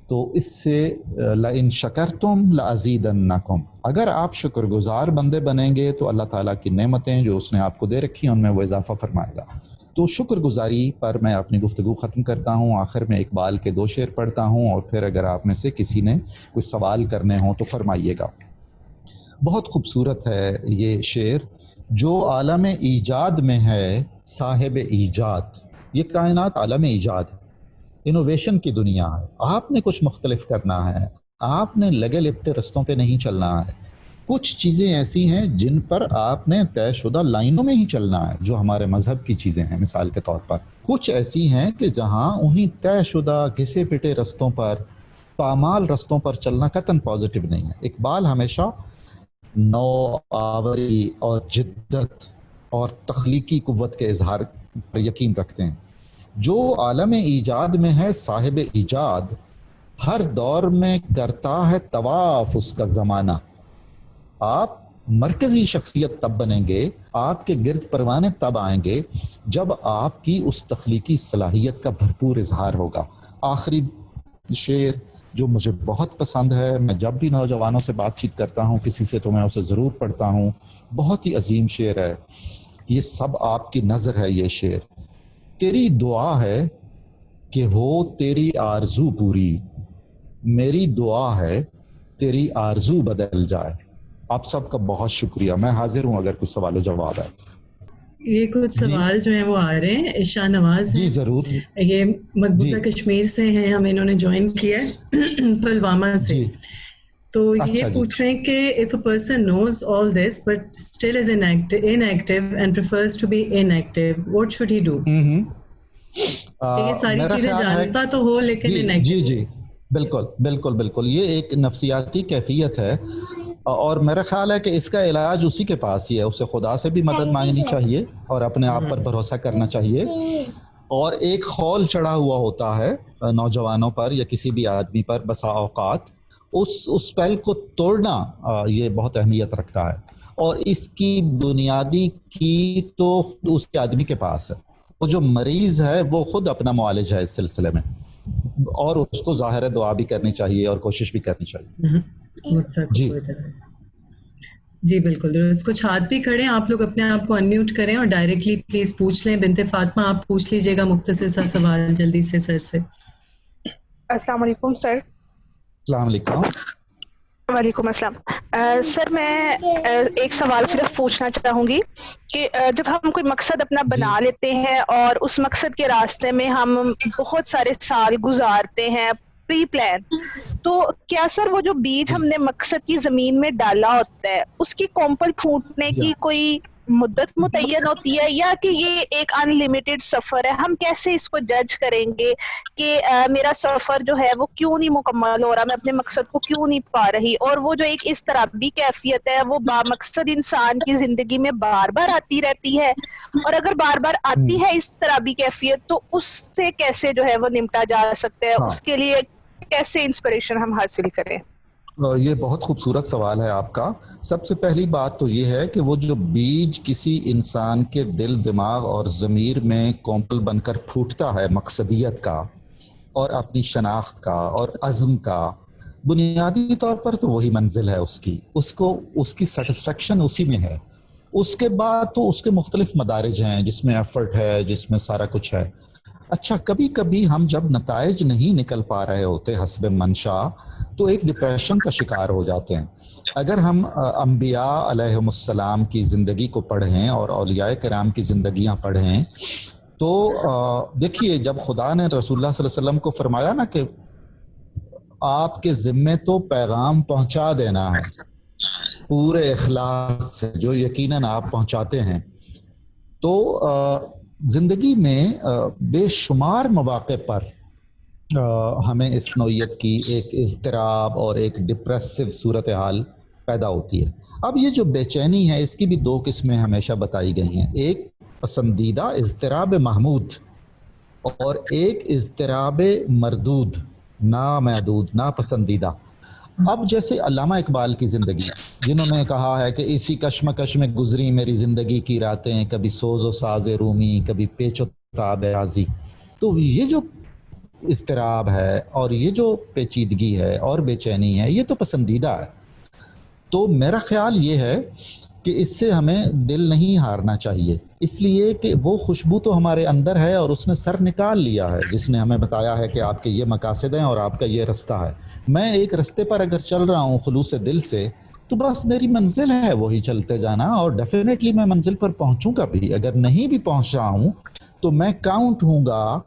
تو اس سے لَإِن شَكَرْتُمْ لَأَزِيدَنَّكُمْ، اگر آپ شکر گزار بندے بنیں گے تو اللہ تعالیٰ کی نعمتیں جو اس نے آپ کو دے رکھی ہیں ان میں وہ اضافہ فرمائے گا۔ تو شکر گزاری پر میں اپنی گفتگو ختم کرتا ہوں۔ آخر میں اقبال کے 2 شعر پڑھتا ہوں اور پھر اگر آپ میں سے کسی نے کوئی سوال کرنے ہوں تو فرمائیے گا۔ بہت خوبصورت ہے یہ شعر۔ جو عالم ایجاد میں ہے صاحب ایجاد، یہ کائنات عالم ایجاد ہے، انوویشن کی دنیا ہے۔ آپ نے کچھ مختلف کرنا ہے، آپ نے لگے لپٹے رستوں پہ نہیں چلنا ہے۔ کچھ چیزیں ایسی ہیں جن پر آپ نے طے شدہ لائنوں میں ہی چلنا ہے، جو ہمارے مذہب کی چیزیں ہیں مثال کے طور پر۔ کچھ ایسی ہیں کہ جہاں انہی طے شدہ گھسے پٹے رستوں پر، پامال رستوں پر چلنا قطعاً پازیٹیو نہیں ہے۔ اقبال ہمیشہ نو آوری اور جدت اور تخلیقی قوت کے اظہار پر یقین رکھتے ہیں۔ جو عالم ایجاد میں ہے صاحب ایجاد، ہر دور میں کرتا ہے طواف اس کا زمانہ۔ آپ مرکزی شخصیت تب بنیں گے, آپ کے گرد پروانے تب آئیں گے جب آپ کی اس تخلیقی صلاحیت کا بھرپور اظہار ہوگا. آخری شعر جو مجھے بہت پسند ہے, میں جب بھی نوجوانوں سے بات چیت کرتا ہوں کسی سے تو میں اسے ضرور پڑھتا ہوں, بہت ہی عظیم شعر ہے. یہ سب آپ کی نظر ہے یہ شعر. تیری دعا ہے کہ ہو تیری آرزو پوری, میری دعا ہے تیری آرزو بدل جائے. آپ سب کا بہت شکریہ. میں حاضر ہوں اگر کچھ سوال و جواب ہے. یہ کچھ سوال جو ہیں وہ آ رہے ہیں. شاہ نواز جی ہیں, ضرور. یہ مقبوضہ کشمیر سے ہیں, ہمیں انہوں نے جوائن کیا ہے پلوامہ سے. جی تو یہ اچھا جی. پوچھ رہے ہیں کہ if a person knows all this but still is inactive and prefers to be inactive, what should he do? یہ ساری میرا چیزیں خیال ہے جانتا تو ہو لیکن جی inactive. جی بالکل بالکل بالکل, یہ ایک نفسیاتی کیفیت ہے, اور میرا خیال ہے کہ اس کا علاج اسی کے پاس ہی ہے. اسے خدا سے بھی مدد مانگنی چاہیے اور اپنے آپ پر بھروسہ کرنا چاہیے. اور ایک خول چڑھا ہوا ہوتا ہے نوجوانوں پر یا کسی بھی آدمی پر بسا اوقات, اس پہل کو توڑنا یہ بہت اہمیت رکھتا ہے. اور اس کی بنیادی کی تو اس کے آدمی کے پاس ہے. وہ جو مریض ہے وہ خود اپنا معالج ہے اس سلسلے میں, اور اس کو ظاہر دعا بھی کرنی چاہیے اور کوشش بھی کرنی چاہیے. جی جی بالکل درست. کچھ ہاتھ بھی کھڑے ہیں, آپ لوگ اپنے آپ کو انمیوٹ کریں اور ڈائریکٹلی پلیز پوچھ لیں. بنت فاطمہ آپ پوچھ لیجئے گا مختصر سا سوال جلدی سے سر سے. السلام علیکم سر. السلام علیکم. وعلیکم السلام. سر میں ایک سوال صرف پوچھنا چاہوں گی کہ جب ہم کوئی مقصد اپنا بنا لیتے ہیں اور اس مقصد کے راستے میں ہم بہت سارے سال گزارتے ہیں پری پلان, تو کیا سر وہ جو بیج ہم نے مقصد کی زمین میں ڈالا ہوتا ہے اس کی کومپل پھوٹنے کی کوئی مدت متعین ہوتی ہے, یا کہ یہ ایک ان لمیٹڈ سفر ہے؟ ہم کیسے اس کو جج کریں گے کہ میرا سفر جو ہے وہ کیوں نہیں مکمل ہو رہا, میں اپنے مقصد کو کیوں نہیں پا رہی؟ اور وہ جو ایک اس طرح بھی کیفیت ہے وہ با مقصد انسان کی زندگی میں بار بار آتی رہتی ہے, اور اگر بار بار آتی ہے اس طرح بھی کیفیت تو اس سے کیسے جو ہے وہ نمٹا جا سکتا ہے؟ اس کے لیے کیسے انسپریشن ہم حاصل کریں؟ یہ بہت خوبصورت سوال ہے آپ کا. سب سے پہلی بات تو یہ ہے کہ وہ جو بیج کسی انسان کے دل, دماغ اور ضمیر میں کومپل بن کر پھوٹتا ہے مقصدیت کا اور اپنی شناخت کا اور عزم کا, بنیادی طور پر تو وہی منزل ہے اس کی. اس کی سیٹسفیکشن اسی میں ہے. اس کے بعد تو اس کے مختلف مدارج ہیں جس میں ایفرٹ ہے, جس میں سارا کچھ ہے. اچھا, کبھی کبھی ہم جب نتائج نہیں نکل پا رہے ہوتے حسب منشا تو ایک ڈپریشن کا شکار ہو جاتے ہیں. اگر ہم انبیاء علیہم السلام کی زندگی کو پڑھیں اور اولیاء کرام کی زندگیاں پڑھیں تو دیکھیے, جب خدا نے رسول اللہ صلی اللہ علیہ وسلم کو فرمایا نا کہ آپ کے ذمے تو پیغام پہنچا دینا ہے پورے اخلاص سے, جو یقیناً آپ پہنچاتے ہیں, تو زندگی میں بے شمار مواقع پر ہمیں اس نوعیت کی ایک اضطراب اور ایک ڈپریسو صورتحال پیدا ہوتی ہے. اب یہ جو بے چینی ہے اس کی بھی دو قسمیں ہمیشہ بتائی گئی ہیں, ایک پسندیدہ اضطراب محمود اور ایک اضطراب مردود, نامحدود, ناپسندیدہ. اب جیسے علامہ اقبال کی زندگی, جنہوں نے کہا ہے کہ اسی کشمکش میں گزری میری زندگی کی راتیں, کبھی سوز و ساز رومی, کبھی پیچ و تاب رازی. تو یہ جو اضطراب ہے اور یہ جو پیچیدگی ہے اور بے چینی ہے, یہ تو پسندیدہ ہے. تو میرا خیال یہ ہے کہ اس سے ہمیں دل نہیں ہارنا چاہیے, اس لیے کہ وہ خوشبو تو ہمارے اندر ہے اور اس نے سر نکال لیا ہے, جس نے ہمیں بتایا ہے کہ آپ کے یہ مقاصد ہیں اور آپ کا یہ رستہ ہے. میں ایک رستے پر اگر چل رہا ہوں خلوص دل سے تو بس میری منزل ہے وہی چلتے جانا, اور ڈیفینیٹلی میں منزل پر پہنچوں گا بھی. اگر نہیں بھی پہنچ رہا ہوں تو میں کاؤنٹ ہوں گا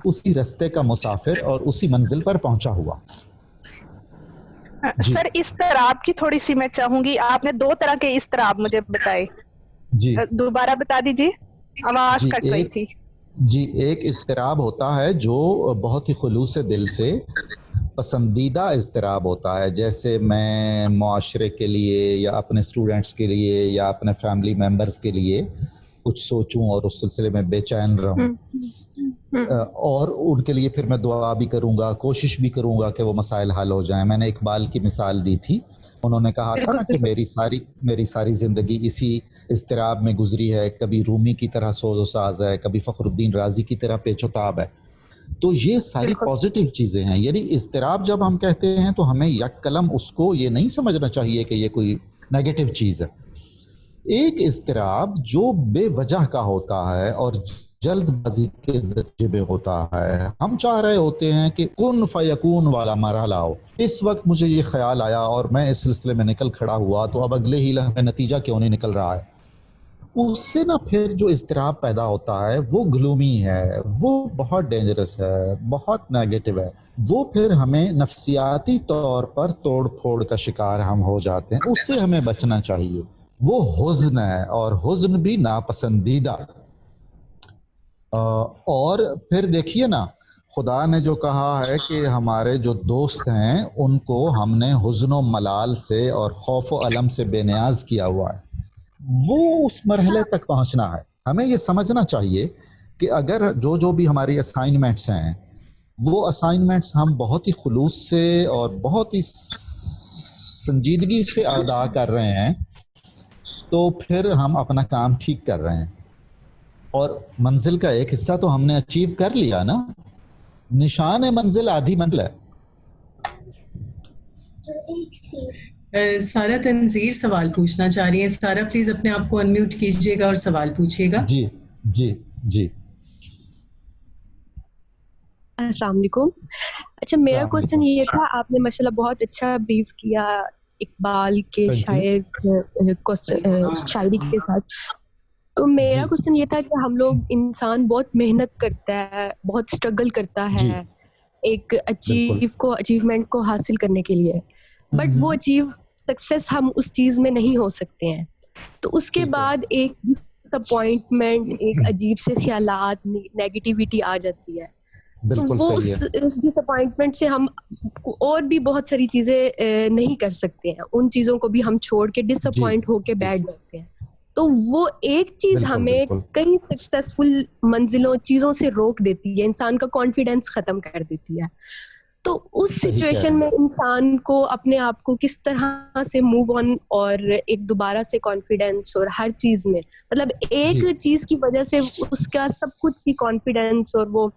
اسی رستے کا مسافر اور اسی منزل پر پہنچا ہوا. سر اضطراب کی تھوڑی سی میں چاہوں گی, آپ نے دو طرح کے اضطراب مجھے بتائے, جی دوبارہ بتا دیجیے, آواز کٹ رہی تھی. جی, ایک اضطراب ہوتا ہے جو بہت ہی خلوص دل سے پسندیدہ اضطراب ہوتا ہے, جیسے میں معاشرے کے لیے یا اپنے اسٹوڈنٹس کے لیے یا اپنے فیملی ممبرس کے لیے کچھ سوچوں اور اس سلسلے میں بے چین رہوں, اور ان کے لیے پھر میں دعا بھی کروں گا, کوشش بھی کروں گا کہ وہ مسائل حل ہو جائیں. میں نے اقبال کی مثال دی تھی انہوں نے کہا تھا نا کہ میری ساری زندگی اسی اضطراب میں گزری ہے، کبھی رومی کی طرح سوز و ساز ہے، کبھی فخر الدین رازی کی طرح پیچ و تاب ہے. تو یہ ساری پازیٹیو چیزیں ہیں. یعنی اضطراب جب ہم کہتے ہیں تو ہمیں یک قلم اس کو یہ نہیں سمجھنا چاہیے کہ یہ کوئی نیگیٹو چیز ہے. ایک اضطراب جو بے وجہ کا ہوتا ہے اور جلد بازی کے درجے میں ہوتا ہے. ہم چاہ رہے ہوتے ہیں کہ کن فیکون والا مرحلہ ہو. اس وقت مجھے یہ خیال آیا اور میں اس سلسلے میں نکل کھڑا ہوا، تو اب اگلے ہی لمحے نتیجہ کیوں نہیں نکل رہا ہے. اس سے نا پھر جو اضطراب پیدا ہوتا ہے وہ گلومی ہے، وہ بہت ڈینجرس ہے، بہت نیگیٹو ہے. وہ پھر ہمیں نفسیاتی طور پر توڑ پھوڑ کا شکار ہم ہو جاتے ہیں. اس سے ہمیں بچنا چاہیے. وہ حزن ہے، اور حزن بھی ناپسندیدہ. اور پھر دیکھیے نا، خدا نے جو کہا ہے کہ ہمارے جو دوست ہیں ان کو ہم نے حزن و ملال سے اور خوف و علم سے بے نیاز کیا ہوا ہے. وہ اس مرحلے تک پہنچنا ہے. ہمیں یہ سمجھنا چاہیے کہ اگر جو بھی ہماری اسائنمنٹس ہیں وہ اسائنمنٹس ہم بہت ہی خلوص سے اور بہت ہی سنجیدگی سے ادا کر رہے ہیں تو پھر ہم اپنا کام ٹھیک کر رہے ہیں، اور منزل کا ایک حصہ تو ہم نے اچیو کر لیا نا. نشان منزل آدھی منزل ہے. سارا تنظیر سوال پوچھنا چاہ رہی ہیں. سارا پلیز اپنے آپ کو انمیوٹ کیجئے گا اور سوال پوچھیے گا. جی جی جی. السلام علیکم. اچھا، میرا کوشچن یہ تھا، آپ نے ماشاءاللہ بہت اچھا بریف کیا اقبال کے شاعری کے ساتھ. تو میرا کوشچن یہ تھا کہ ہم لوگ انسان بہت محنت کرتا ہے، بہت اسٹرگل کرتا ہے ایک اچیومنٹ کو حاصل کرنے کے لیے، بٹ وہ سکسیس ہم اس چیز میں نہیں ہو سکتے ہیں. تو اس کے بعد ایک ڈس اپوائنٹمنٹ، ایک عجیب سے خیالات، نیگیٹیوٹی آ جاتی ہے. تو وہ اس ڈس اپوائنٹمنٹ سے ہم اور بھی بہت ساری چیزیں نہیں کر سکتے ہیں. ان چیزوں کو بھی ہم چھوڑ کے ڈس اپوائنٹ ہو کے بیٹھ جاتے ہیں. تو وہ ایک چیز ہمیں کئی سکسیسفل منزلوں چیزوں سے روک دیتی ہے، انسان کا کانفیڈینس ختم کر دیتی ہے. تو اس سچویشن میں انسان کو اپنے آپ کو کس طرح سے موو آن اور ایک دوبارہ سے کانفیڈینس اور ہر چیز میں، مطلب ایک چیز کی وجہ سے اس کا سب کچھ ہی کانفیڈینس اور وہ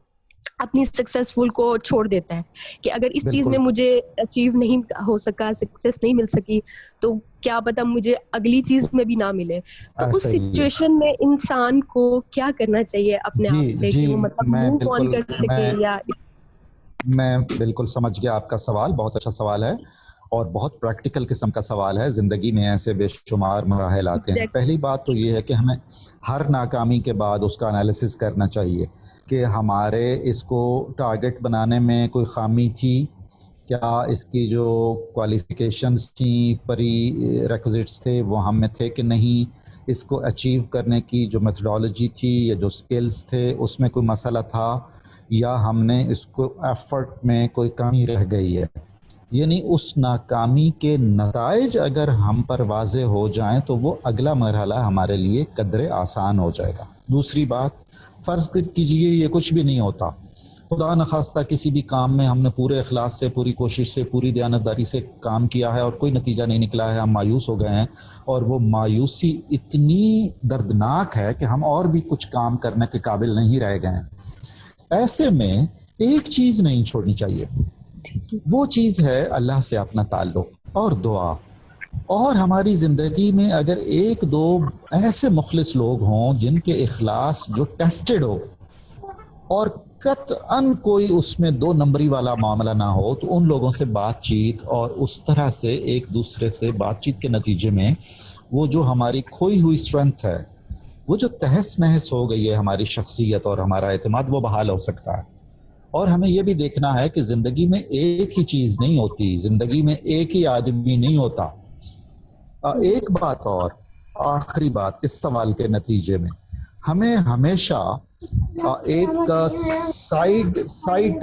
اپنی سکسیسفل کو چھوڑ دیتا ہے کہ اگر اس چیز میں مجھے اچیو نہیں ہو سکا، سکسیس نہیں مل سکی، تو کیا پتا مجھے اگلی چیز میں بھی نہ ملے. تو اس سچویشن میں انسان کو کیا کرنا چاہیے اپنے آپ پہ کہ وہ مطلب موو آن کر سکے؟ یا میں بالکل سمجھ گیا آپ کا سوال. بہت اچھا سوال ہے اور بہت پریکٹیکل قسم کا سوال ہے. زندگی میں ایسے بے شمار مراحل آتے ہیں. پہلی بات تو یہ ہے کہ ہمیں ہر ناکامی کے بعد اس کا انالیسس کرنا چاہیے کہ ہمارے اس کو ٹارگٹ بنانے میں کوئی خامی تھی کیا، اس کی جو کوالیفیکیشنز تھیں، پری ریکوزٹس تھے، وہ ہم میں تھے کہ نہیں، اس کو اچیو کرنے کی جو میتھڈالوجی تھی یا جو سکلز تھے اس میں کوئی مسئلہ تھا، یا ہم نے اس کو ایفرٹ میں کوئی کمی رہ گئی ہے. یعنی اس ناکامی کے نتائج اگر ہم پر واضح ہو جائیں تو وہ اگلا مرحلہ ہمارے لیے قدرے آسان ہو جائے گا. دوسری بات، فرض کیجئے یہ کچھ بھی نہیں ہوتا، خدا نخواستہ کسی بھی کام میں ہم نے پورے اخلاص سے، پوری کوشش سے، پوری دیانتداری سے کام کیا ہے اور کوئی نتیجہ نہیں نکلا ہے، ہم مایوس ہو گئے ہیں، اور وہ مایوسی اتنی دردناک ہے کہ ہم اور بھی کچھ کام کرنے کے قابل نہیں رہ گئے ہیں. ایسے میں ایک چیز نہیں چھوڑنی چاہیے، وہ چیز ہے اللہ سے اپنا تعلق اور دعا. اور ہماری زندگی میں اگر ایک دو ایسے مخلص لوگ ہوں جن کے اخلاص جو ٹیسٹڈ ہو اور قطعاً کوئی اس میں دو نمبری والا معاملہ نہ ہو، تو ان لوگوں سے بات چیت اور اس طرح سے ایک دوسرے سے بات چیت کے نتیجے میں وہ جو ہماری کھوئی ہوئی اسٹرینتھ ہے، وہ جو تہس نہس ہو گئی ہے ہماری شخصیت اور ہمارا اعتماد، وہ بحال ہو سکتا ہے. اور ہمیں یہ بھی دیکھنا ہے کہ زندگی میں ایک ہی چیز نہیں ہوتی، زندگی میں ایک ہی آدمی نہیں ہوتا. ایک بات اور آخری بات اس سوال کے نتیجے میں، ہمیں ہمیشہ ایک سائیڈ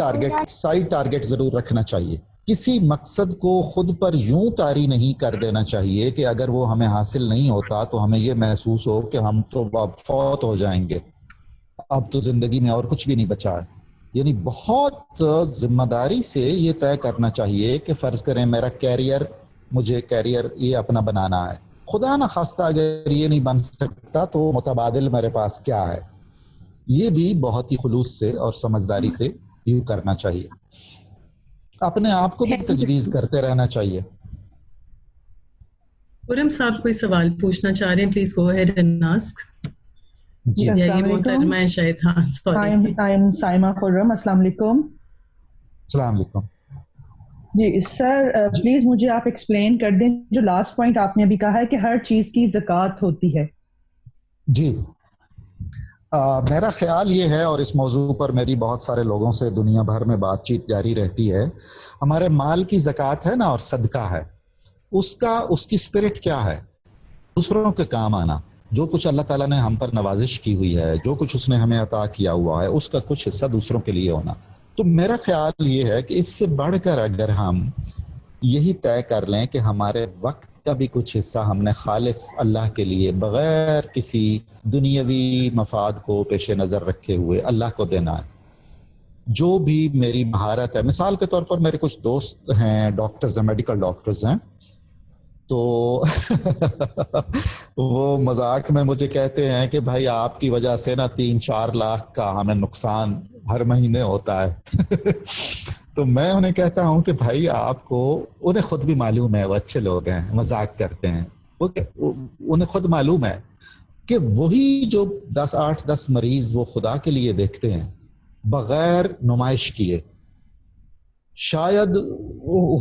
ٹارگٹ ضرور رکھنا چاہیے. کسی مقصد کو خود پر یوں طاری نہیں کر دینا چاہیے کہ اگر وہ ہمیں حاصل نہیں ہوتا تو ہمیں یہ محسوس ہو کہ ہم تو فوت ہو جائیں گے، اب تو زندگی میں اور کچھ بھی نہیں بچا ہے. یعنی بہت ذمہ داری سے یہ طے کرنا چاہیے کہ فرض کریں میرا کیریئر مجھے کیریئر یہ اپنا بنانا ہے. خدا نہ خواستہ اگر یہ نہیں بن سکتا تو متبادل میرے پاس کیا ہے. یہ بھی بہت ہی خلوص سے اور سمجھداری سے یوں کرنا چاہیے. اپنے آپ کو بھی تجویز کرتے رہنا چاہیے. خرم صاحب کوئی سوال پوچھنا چاہ رہے ہیں, please go ahead and ask. جی یہ محترمہ ہے شاید. ہاں sorry. I am Saima Khurram. السلام علیکم. السلام علیکم. جی سر پلیز مجھے آپ ایکسپلین کر دیں جو لاسٹ پوائنٹ آپ نے ابھی کہا ہے کہ ہر چیز کی زکوٰۃ ہوتی ہے. جی میرا خیال یہ ہے, اور اس موضوع پر میری بہت سارے لوگوں سے دنیا بھر میں بات چیت جاری رہتی ہے, ہمارے مال کی زکوٰۃ ہے نا اور صدقہ ہے, اس کی اسپرٹ کیا ہے؟ دوسروں کے کام آنا. جو کچھ اللہ تعالیٰ نے ہم پر نوازش کی ہوئی ہے, جو کچھ اس نے ہمیں عطا کیا ہوا ہے, اس کا کچھ حصہ دوسروں کے لیے ہونا. تو میرا خیال یہ ہے کہ اس سے بڑھ کر اگر ہم یہی طے کر لیں کہ ہمارے وقت کا بھی کچھ حصہ ہم نے خالص اللہ کے لیے بغیر کسی دنیاوی مفاد کو پیش نظر رکھے ہوئے اللہ کو دینا ہے. جو بھی میری مہارت ہے, مثال کے طور پر میرے کچھ دوست ہیں ڈاکٹرز ہیں, میڈیکل ڈاکٹرز ہیں, تو وہ مذاق میں مجھے کہتے ہیں کہ بھائی آپ کی وجہ سے نا 3-4 لاکھ کا ہمیں نقصان ہر مہینے ہوتا ہے. تو میں انہیں کہتا ہوں کہ بھائی آپ کو, انہیں خود بھی معلوم ہے, وہ اچھے لوگ ہیں, مذاق کرتے ہیں, انہیں خود معلوم ہے کہ وہی جو 8-10 مریض وہ خدا کے لیے دیکھتے ہیں بغیر نمائش کیے, شاید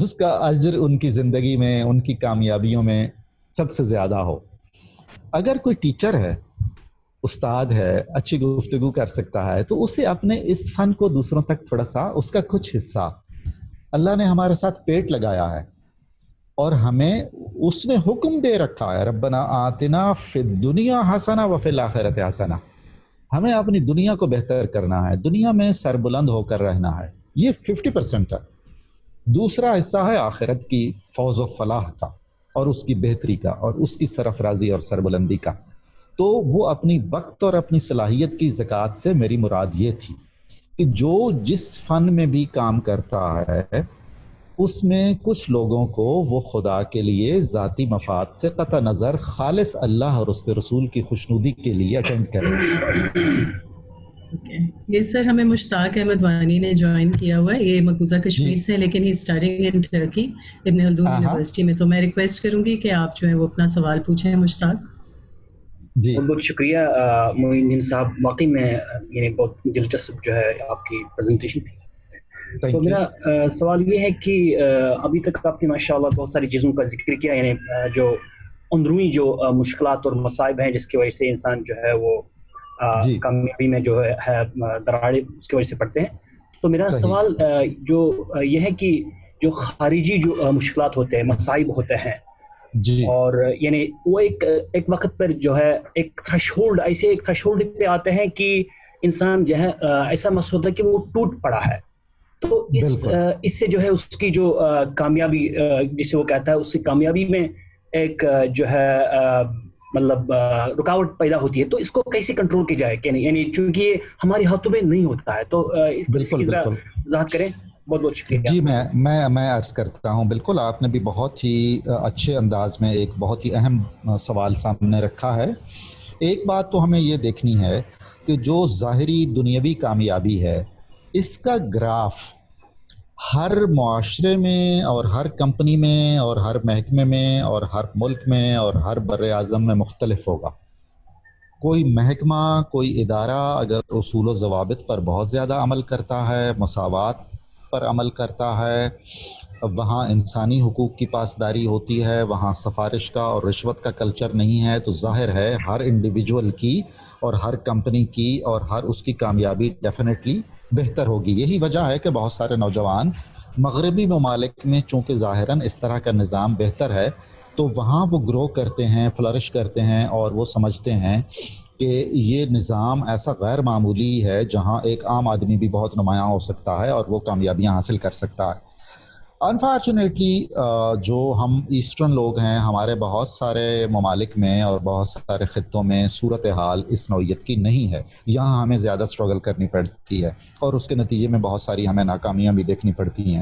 اس کا اجر ان کی زندگی میں, ان کی کامیابیوں میں سب سے زیادہ ہو. اگر کوئی ٹیچر ہے, استاد ہے, اچھی گفتگو کر سکتا ہے, تو اسے اپنے اس فن کو دوسروں تک تھوڑا سا, اس کا کچھ حصہ, اللہ نے ہمارے ساتھ پیٹ لگایا ہے اور ہمیں اس نے حکم دے رکھا ہے, ربنا آتنا فی الدنیا حسنہ وفی الآخرۃ حسنہ. ہمیں اپنی دنیا کو بہتر کرنا ہے, دنیا میں سربلند ہو کر رہنا ہے. یہ 50% ہے. دوسرا حصہ ہے آخرت کی فوز و فلاح کا, اور اس کی بہتری کا, اور اس کی سرفرازی اور سربلندی کا. تو وہ اپنی وقت اور اپنی صلاحیت کی زکوٰۃ سے میری مراد یہ تھی کہ جو جس فن میں بھی کام کرتا ہے اس میں کچھ لوگوں کو وہ خدا کے لیے ذاتی مفاد سے قطع نظر خالص اللہ اور اس کے رسول کی خوشنودی کے لیے اٹینڈ کرے. یہ سر ہمیں مشتاق احمد وانی نے جوائن کیا ہوا ہے, یہ مقبوضہ کشمیر سے, لیکن ہی اسٹڈنگ ان ٹرکی ابن خلدون یونیورسٹی میں. تو میں ریکویسٹ کروں گی کہ آپ جو ہے وہ اپنا سوال پوچھیں. مشتاق جی بہت بہت شکریہ معین الدین صاحب, واقعی میں یعنی بہت دلچسپ جو ہے آپ کی پریزنٹیشن تھی. تو میرا سوال یہ ہے کہ ابھی تک آپ نے ماشاءاللہ بہت ساری چیزوں کا ذکر کیا, یعنی جو اندرونی جو مشکلات اور مصائب ہیں جس کی وجہ سے انسان جو ہے وہ کامیابی میں جو ہے دراڑیں اس کی وجہ سے پڑتے ہیں. تو میرا سوال جو یہ ہے کہ جو خارجی جو مشکلات ہوتے ہیں, مصائب ہوتے ہیں, اور یعنی وہ ایک وقت پر جو ہے ایک تھریشولڈ, ایسے ایک تھریشولڈ پہ آتے ہیں کہ انسان جو ہے ایسا محسوس ہوتا ہے کہ وہ ٹوٹ پڑا ہے. تو اس سے جو ہے اس کی جو کامیابی جسے وہ کہتا ہے, اس کی کامیابی میں ایک جو ہے مطلب رکاوٹ پیدا ہوتی ہے. تو اس کو کیسے کنٹرول کی جائے, یعنی چونکہ یہ ہمارے ہاتھوں میں نہیں ہوتا ہے, تو اس کی ذرا وضاحت کریں. بہت بہت شکریہ. جی میں عرض کرتا ہوں. بالکل آپ نے بھی بہت ہی اچھے انداز میں ایک بہت ہی اہم سوال سامنے رکھا ہے. ایک بات تو ہمیں یہ دیکھنی ہے کہ جو ظاہری دنیاوی کامیابی ہے اس کا گراف ہر معاشرے میں اور ہر کمپنی میں اور ہر محکمے میں اور ہر ملک میں اور ہر بر اعظم میں مختلف ہوگا. کوئی محکمہ, کوئی ادارہ اگر اصول و ضوابط پر بہت زیادہ عمل کرتا ہے, مساوات پر عمل کرتا ہے, وہاں انسانی حقوق کی پاسداری ہوتی ہے, وہاں سفارش کا اور رشوت کا کلچر نہیں ہے, تو ظاہر ہے ہر انڈیویجول کی اور ہر کمپنی کی اور ہر اس کی کامیابی ڈیفینیٹلی بہتر ہوگی. یہی وجہ ہے کہ بہت سارے نوجوان مغربی ممالک میں چونکہ ظاہراً اس طرح کا نظام بہتر ہے تو وہاں وہ گرو کرتے ہیں, فلرش کرتے ہیں, اور وہ سمجھتے ہیں کہ یہ نظام ایسا غیر معمولی ہے جہاں ایک عام آدمی بھی بہت نمایاں ہو سکتا ہے اور وہ کامیابیاں حاصل کر سکتا ہے. انفارچونیٹلی جو ہم ایسٹرن لوگ ہیں, ہمارے بہت سارے ممالک میں اور بہت سارے خطوں میں صورتحال اس نوعیت کی نہیں ہے. یہاں ہمیں زیادہ سٹرگل کرنی پڑتی ہے اور اس کے نتیجے میں بہت ساری ہمیں ناکامیاں بھی دیکھنی پڑتی ہیں,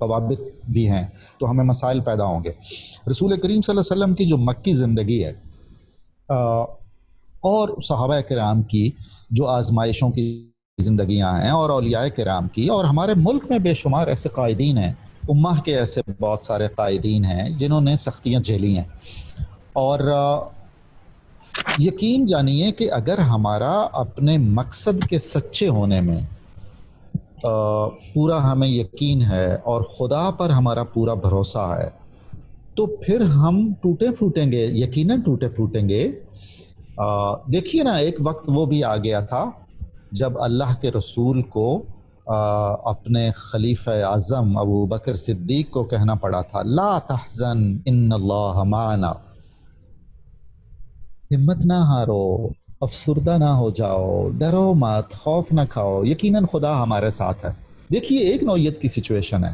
ضوابط بھی ہیں تو ہمیں مسائل پیدا ہوں گے. رسول کریم صلی اللہ علیہ وسلم کی جو مکی زندگی ہے اور صحابہ کرام کی جو آزمائشوں کی زندگیاں ہیں اور اولیاء کرام کی، اور ہمارے ملک میں بے شمار ایسے قائدین ہیں، امہ کے ایسے بہت سارے قائدین ہیں جنہوں نے سختیاں جھیلی ہیں. اور یقین جانیے کہ اگر ہمارا اپنے مقصد کے سچے ہونے میں پورا ہمیں یقین ہے اور خدا پر ہمارا پورا بھروسہ ہے تو پھر ہم ٹوٹے پھوٹیں گے، یقیناً ٹوٹے پھوٹیں گے. دیکھیے نا، ایک وقت وہ بھی آ گیا تھا جب اللہ کے رسول کو اپنے خلیفہ اعظم ابو بکر صدیق کو کہنا پڑا تھا لا تحزن ان اللہ معنا، ہمت نہ ہارو، افسردہ نہ ہو جاؤ، ڈرو مت، خوف نہ کھاؤ، یقیناً خدا ہمارے ساتھ ہے. دیکھیے ایک نوعیت کی سچویشن ہے.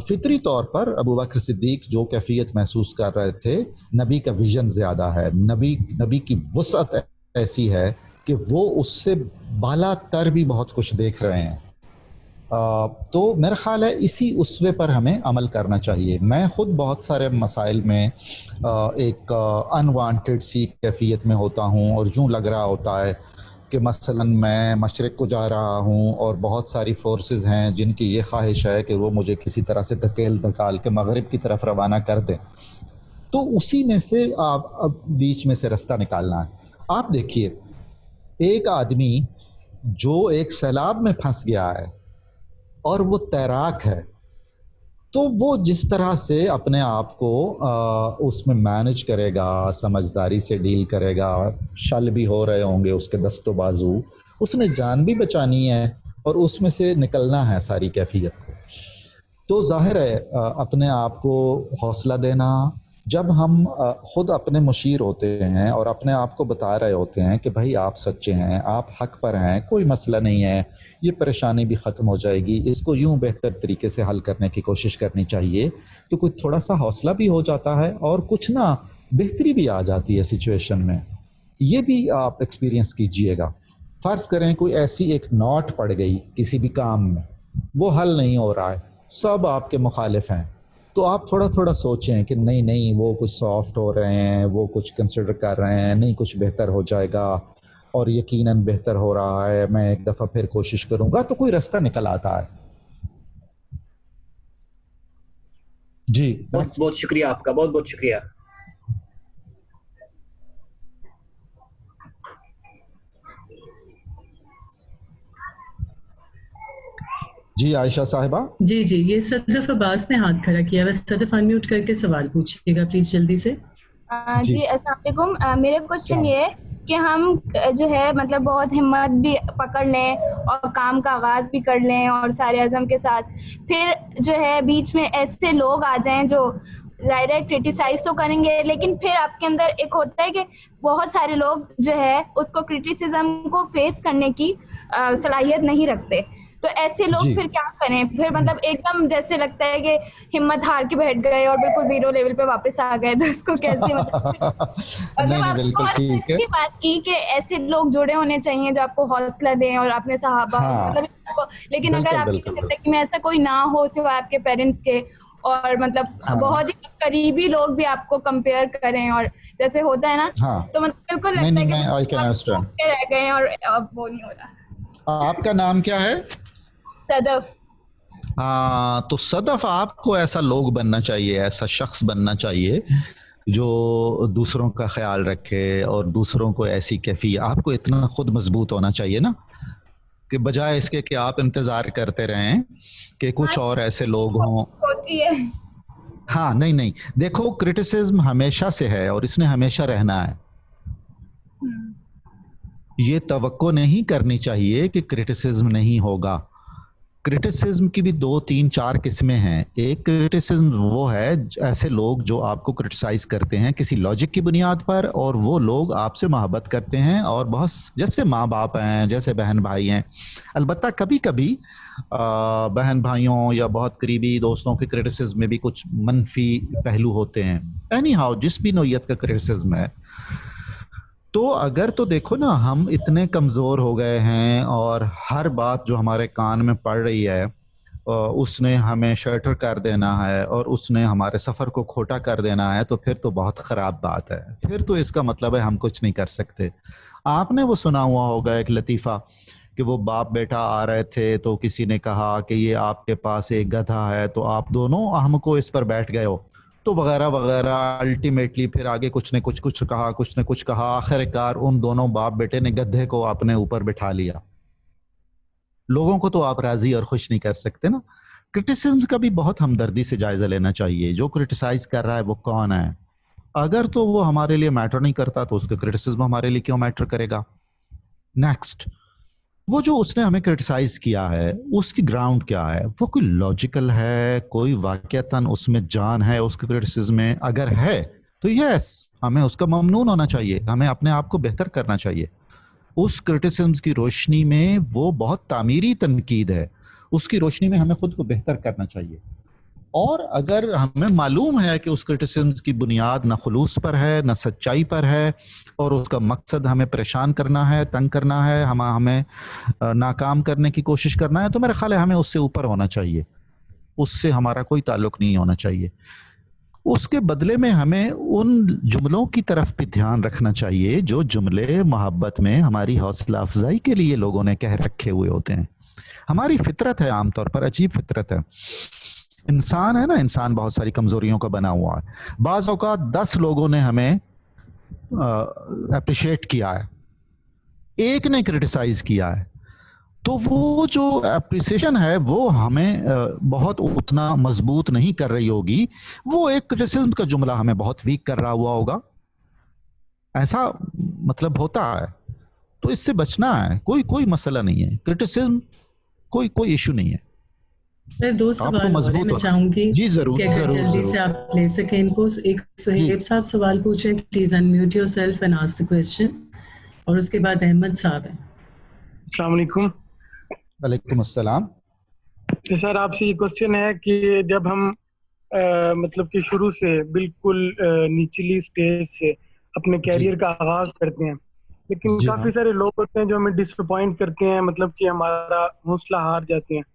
فطری طور پر ابو بکر صدیق جو کیفیت محسوس کر رہے تھے، نبی کا ویژن زیادہ ہے، نبی کی وسعت ایسی ہے کہ وہ اس سے بالا تر بھی بہت کچھ دیکھ رہے ہیں. تو میرا خیال ہے اسی اسوے پر ہمیں عمل کرنا چاہیے. میں خود بہت سارے مسائل میں ایک انوانٹیڈ سی کیفیت میں ہوتا ہوں اور یوں لگ رہا ہوتا ہے کہ مثلا میں مشرق کو جا رہا ہوں اور بہت ساری فورسز ہیں جن کی یہ خواہش ہے کہ وہ مجھے کسی طرح سے دھکیل کے مغرب کی طرف روانہ کر دیں. تو اسی میں سے آپ اب بیچ میں سے رستہ نکالنا ہے. آپ دیکھیے ایک آدمی جو ایک سیلاب میں پھنس گیا ہے اور وہ تیراک ہے، تو وہ جس طرح سے اپنے آپ کو اس میں مینج کرے گا، سمجھداری سے ڈیل کرے گا، شل بھی ہو رہے ہوں گے اس کے دست و بازو، اس نے جان بھی بچانی ہے اور اس میں سے نکلنا ہے ساری کیفیت کو. تو ظاہر ہے اپنے آپ کو حوصلہ دینا، جب ہم خود اپنے مشیر ہوتے ہیں اور اپنے آپ کو بتا رہے ہوتے ہیں کہ بھائی آپ سچے ہیں، آپ حق پر ہیں، کوئی مسئلہ نہیں ہے، یہ پریشانی بھی ختم ہو جائے گی، اس کو یوں بہتر طریقے سے حل کرنے کی کوشش کرنی چاہیے، تو کوئی تھوڑا سا حوصلہ بھی ہو جاتا ہے اور کچھ نا بہتری بھی آ جاتی ہے سچویشن میں. یہ بھی آپ ایکسپیرینس کیجئے گا. فرض کریں کوئی ایسی ایک نوٹ پڑ گئی کسی بھی کام میں، وہ حل نہیں ہو رہا ہے، سب آپ کے مخالف ہیں، تو آپ تھوڑا تھوڑا سوچیں کہ نہیں وہ کچھ سافٹ ہو رہے ہیں، وہ کچھ کنسیڈر کر رہے ہیں، نہیں کچھ بہتر ہو جائے گا اور یقیناً بہتر ہو رہا ہے، میں ایک دفعہ پھر کوشش کروں گا، تو کوئی رستہ نکل آتا ہے. جی بہت بہت شکریہ آپ کا، بہت بہت شکریہ. جی عائشہ صاحبہ. جی یہ صدف عباس نے ہاتھ کھڑا کیا ہے، صدف انمیوٹ کر کے سوال پوچھیے گا پلیز جلدی سے. جی السلام علیکم. میرا کوشچن یہ ہے کہ ہم جو ہے مطلب بہت ہمت بھی پکڑ لیں اور کام کا آغاز بھی کر لیں اور سارے عزم کے ساتھ، پھر جو ہے بیچ میں ایسے لوگ آ جائیں جو ظاہر ہے کرٹیسائز تو کریں گے، لیکن پھر آپ کے اندر ایک ہوتا ہے کہ بہت سارے لوگ جو ہے اس کو کرٹیسزم کو فیس کرنے کی صلاحیت نہیں رکھتے. تو ایسے لوگ پھر کیا کریں؟ پھر مطلب ایک دم جیسے لگتا ہے کہ ہمت ہار کے بیٹھ گئے اور بالکل زیرو لیول پہ واپس آ گئے، تو اس کو کیسے بات کی کہ ایسے لوگ جڑے ہونے چاہیے جو آپ کو حوصلہ دیں اور اپنے صحابہ مطلب، لیکن اگر آپ کی زندگی میں ایسا کوئی نہ ہو سوائے آپ کے پیرنٹس کے، اور مطلب بہت ہی قریبی لوگ بھی آپ کو کمپیئر کریں اور جیسے ہوتا ہے نا، تو مطلب بالکل لگتا ہے کہ رہ گئے اور اب وہ نہیں ہو رہا. آپ کا نام کیا ہے؟ صدف. تو صدف آپ کو ایسا لوگ بننا چاہیے، ایسا شخص بننا چاہیے جو دوسروں کا خیال رکھے اور دوسروں کو ایسی کیفیت، آپ کو اتنا خود مضبوط ہونا چاہیے نا کہ بجائے اس کے کہ آپ انتظار کرتے رہیں کہ کچھ اور ایسے لوگ ہوں. ہاں نہیں دیکھو کرٹیسزم ہمیشہ سے ہے اور اس نے ہمیشہ رہنا ہے. یہ توقع نہیں کرنی چاہیے کہ کرٹیسزم نہیں ہوگا. کرٹیسزم کی بھی 2 3 4 قسمیں ہیں. ایک کرٹیسزم وہ ہے ایسے لوگ جو آپ کو کرٹیسائز کرتے ہیں کسی لاجک کی بنیاد پر، اور وہ لوگ آپ سے محبت کرتے ہیں اور بہت جیسے ماں باپ ہیں، جیسے بہن بھائی ہیں. البتہ کبھی کبھی بہن بھائیوں یا بہت قریبی دوستوں کے کرٹیسزم میں بھی کچھ منفی پہلو ہوتے ہیں. اینی ہاؤ جس بھی نوعیت کا کرٹیسزم ہے، تو اگر تو دیکھو نا ہم اتنے کمزور ہو گئے ہیں اور ہر بات جو ہمارے کان میں پڑ رہی ہے اس نے ہمیں شرٹر کر دینا ہے اور اس نے ہمارے سفر کو کھوٹا کر دینا ہے، تو پھر تو بہت خراب بات ہے. پھر تو اس کا مطلب ہے ہم کچھ نہیں کر سکتے. آپ نے وہ سنا ہوا ہوگا ایک لطیفہ کہ وہ باپ بیٹا آ رہے تھے تو کسی نے کہا کہ یہ آپ کے پاس ایک گدھا ہے تو آپ دونوں ہم کو اس پر بیٹھ گئے ہو، تو وغیرہ وغیرہ. الٹیمیٹلی پھر آگے کچھ نے کچھ کہا، آخر کار ان دونوں باپ بیٹے نے گدھے کو اپنے اوپر بٹھا لیا. لوگوں کو تو آپ راضی اور خوش نہیں کر سکتے نا. کرٹیسزم کا بھی بہت ہمدردی سے جائزہ لینا چاہیے. جو کرٹیسائز کر رہا ہے وہ کون ہے؟ اگر تو وہ ہمارے لیے میٹر نہیں کرتا تو اس کا کرٹیسزم ہمارے لیے کیوں میٹر کرے گا؟ نیکسٹ، وہ جو اس نے ہمیں کرٹیسائز کیا ہے اس کی گراؤنڈ کیا ہے؟ وہ کوئی لاجیکل ہے؟ کوئی واقعتاً اس میں جان ہے اس کے کرٹیسزم میں؟ اگر ہے تو یس، ہمیں اس کا ممنون ہونا چاہیے، ہمیں اپنے آپ کو بہتر کرنا چاہیے. اس کرٹیسزم کی روشنی میں وہ بہت تعمیری تنقید ہے، اس کی روشنی میں ہمیں خود کو بہتر کرنا چاہیے. اور اگر ہمیں معلوم ہے کہ اس کرٹیسزم کی بنیاد نہ خلوص پر ہے نہ سچائی پر ہے اور اس کا مقصد ہمیں پریشان کرنا ہے، تنگ کرنا ہے، ہمیں ناکام کرنے کی کوشش کرنا ہے، تو میرا خیال ہے ہمیں اس سے اوپر ہونا چاہیے، اس سے ہمارا کوئی تعلق نہیں ہونا چاہیے. اس کے بدلے میں ہمیں ان جملوں کی طرف بھی دھیان رکھنا چاہیے جو جملے محبت میں ہماری حوصلہ افزائی کے لیے لوگوں نے کہہ رکھے ہوئے ہوتے ہیں. ہماری فطرت ہے، عام طور پر عجیب فطرت ہے. انسان ہے نا، انسان بہت ساری کمزوریوں کا بنا ہوا ہے. بعض اوقات 10 لوگوں نے ہمیں اپریشیٹ کیا ہے، ایک نے کرٹیسائز کیا ہے، تو وہ جو اپریسیشن ہے وہ ہمیں بہت اتنا مضبوط نہیں کر رہی ہوگی. وہ ایک کرٹیسزم کا جملہ ہمیں بہت ویک کر رہا ہوا ہوگا. ایسا مطلب ہوتا ہے، تو اس سے بچنا ہے. کوئی مسئلہ نہیں ہے، کرٹیسزم کوئی ایشو نہیں ہے. سر 2 سوال اور ہیں، میں چاہوں گی جی ضرور کہ اگر جلدی سے آپ لے سکیں ان کو. ایک سہیب صاحب سوال پوچھیں، please unmute your self and ask the question. اور اس کے بعد احمد صاحب ہیں. السلام علیکم. وعلیکم السلام. سر آپ سے یہ کوسچن ہے کہ جب ہم مطلب کہ شروع سے بالکل نیچلی سٹیج سے اپنے کیریئر کا آغاز کرتے ہیں، لیکن کافی سارے لوگ ہوتے ہیں جو ہمیں ڈس اپوائنٹ کرتے ہیں، مطلب کہ ہمارا حوصلہ ہار جاتے ہیں.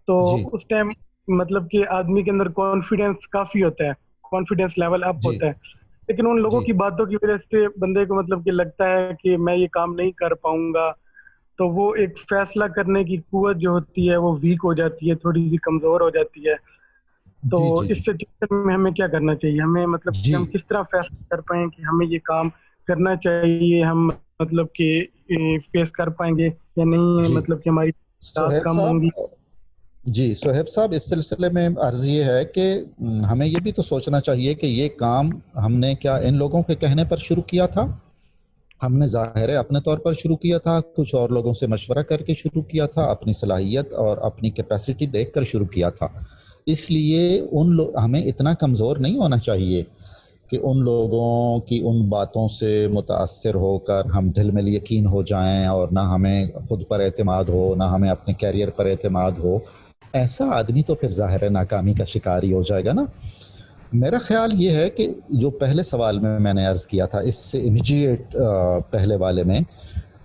تو اس ٹائم مطلب کہ آدمی کے اندر کانفیڈینس کافی ہوتا ہے، کانفیڈینس لیول اپ ہوتا ہے، لیکن ان لوگوں کی باتوں کی وجہ سے بندے کو مطلب کہ لگتا ہے کہ میں یہ کام نہیں کر پاؤں گا. تو وہ ایک فیصلہ کرنے کی قوت جو ہوتی ہے وہ ویک ہو جاتی ہے، تھوڑی سی کمزور ہو جاتی ہے. تو اس سچویشن میں ہمیں کیا کرنا چاہیے؟ ہمیں مطلب کہ ہم کس طرح فیصلہ کر پائیں کہ ہمیں یہ کام کرنا چاہیے، ہم مطلب کہ فیس کر پائیں گے یا نہیں، مطلب کہ ہماری کم ہوں گی. جی صہیب صاحب، اس سلسلے میں عرض یہ ہے کہ ہمیں یہ بھی تو سوچنا چاہیے کہ یہ کام ہم نے کیا ان لوگوں کے کہنے پر شروع کیا تھا؟ ہم نے ظاہر ہے اپنے طور پر شروع کیا تھا، کچھ اور لوگوں سے مشورہ کر کے شروع کیا تھا، اپنی صلاحیت اور اپنی کیپیسٹی دیکھ کر شروع کیا تھا. اس لیے ہمیں اتنا کمزور نہیں ہونا چاہیے کہ ان لوگوں کی ان باتوں سے متاثر ہو کر ہم دل میں یقین ہو جائیں اور نہ ہمیں خود پر اعتماد ہو، نہ ہمیں اپنے کیریئر پر اعتماد ہو. ایسا آدمی تو پھر ظاہر ہے ناکامی کا شکار ہی ہو جائے گا نا. میرا خیال یہ ہے کہ جو پہلے سوال میں نے عرض کیا تھا، اس سے امیجیٹ پہلے والے میں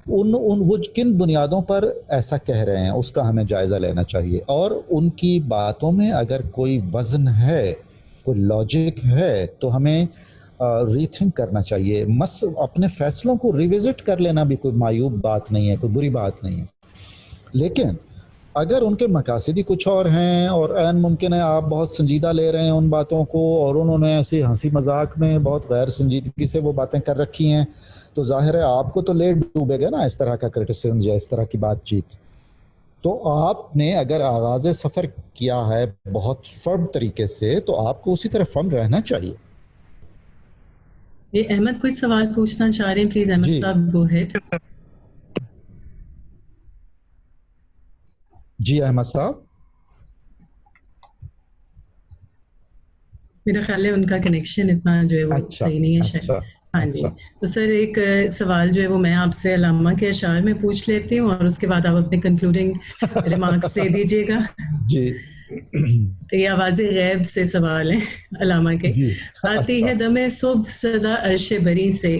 وہ کن بنیادوں پر ایسا کہہ رہے ہیں اس کا ہمیں جائزہ لینا چاہیے، اور ان کی باتوں میں اگر کوئی وزن ہے، کوئی لاجک ہے، تو ہمیں ری تھنک کرنا چاہیے. اپنے فیصلوں کو ریوزٹ کر لینا بھی کوئی معیوب بات نہیں ہے، کوئی بری بات نہیں ہے. لیکن اگر ان کے مقاصد ہی کچھ اور ہیں اور عین ممکن ہے آپ بہت سنجیدہ لے رہے ہیں ان باتوں کو، اور انہوں نے ایسی ہنسی مذاق میں بہت غیر سنجیدگی سے وہ باتیں کر رکھی ہیں، تو ظاہر ہے آپ کو تو لے ڈوبے گا نا اس طرح کا کرٹیسزم یا اس طرح کی بات چیت. تو آپ نے اگر آغاز سفر کیا ہے بہت فرم طریقے سے، تو آپ کو اسی طرح فرم رہنا چاہیے. یہ احمد کوئی سوال پوچھنا چاہ رہے ہیں، پلیز احمد صاحب گو ہیڈ. جی احمد صاحب. میرا خیال ہے ان کا کنیکشن اتنا جو ہے وہ صحیح نہیں ہے شاید. ہاں جی، تو سر ایک سوال جو ہے وہ میں آپ سے علامہ کے اشعار میں پوچھ لیتی ہوں، اور اس کے بعد آپ اپنے کنکلوڈنگ ریمارکس دے دیجیے گا. جی یہ آواز غیب سے سوال ہے علامہ کے. آتی ہے دم صبح صدا عرش بری سے،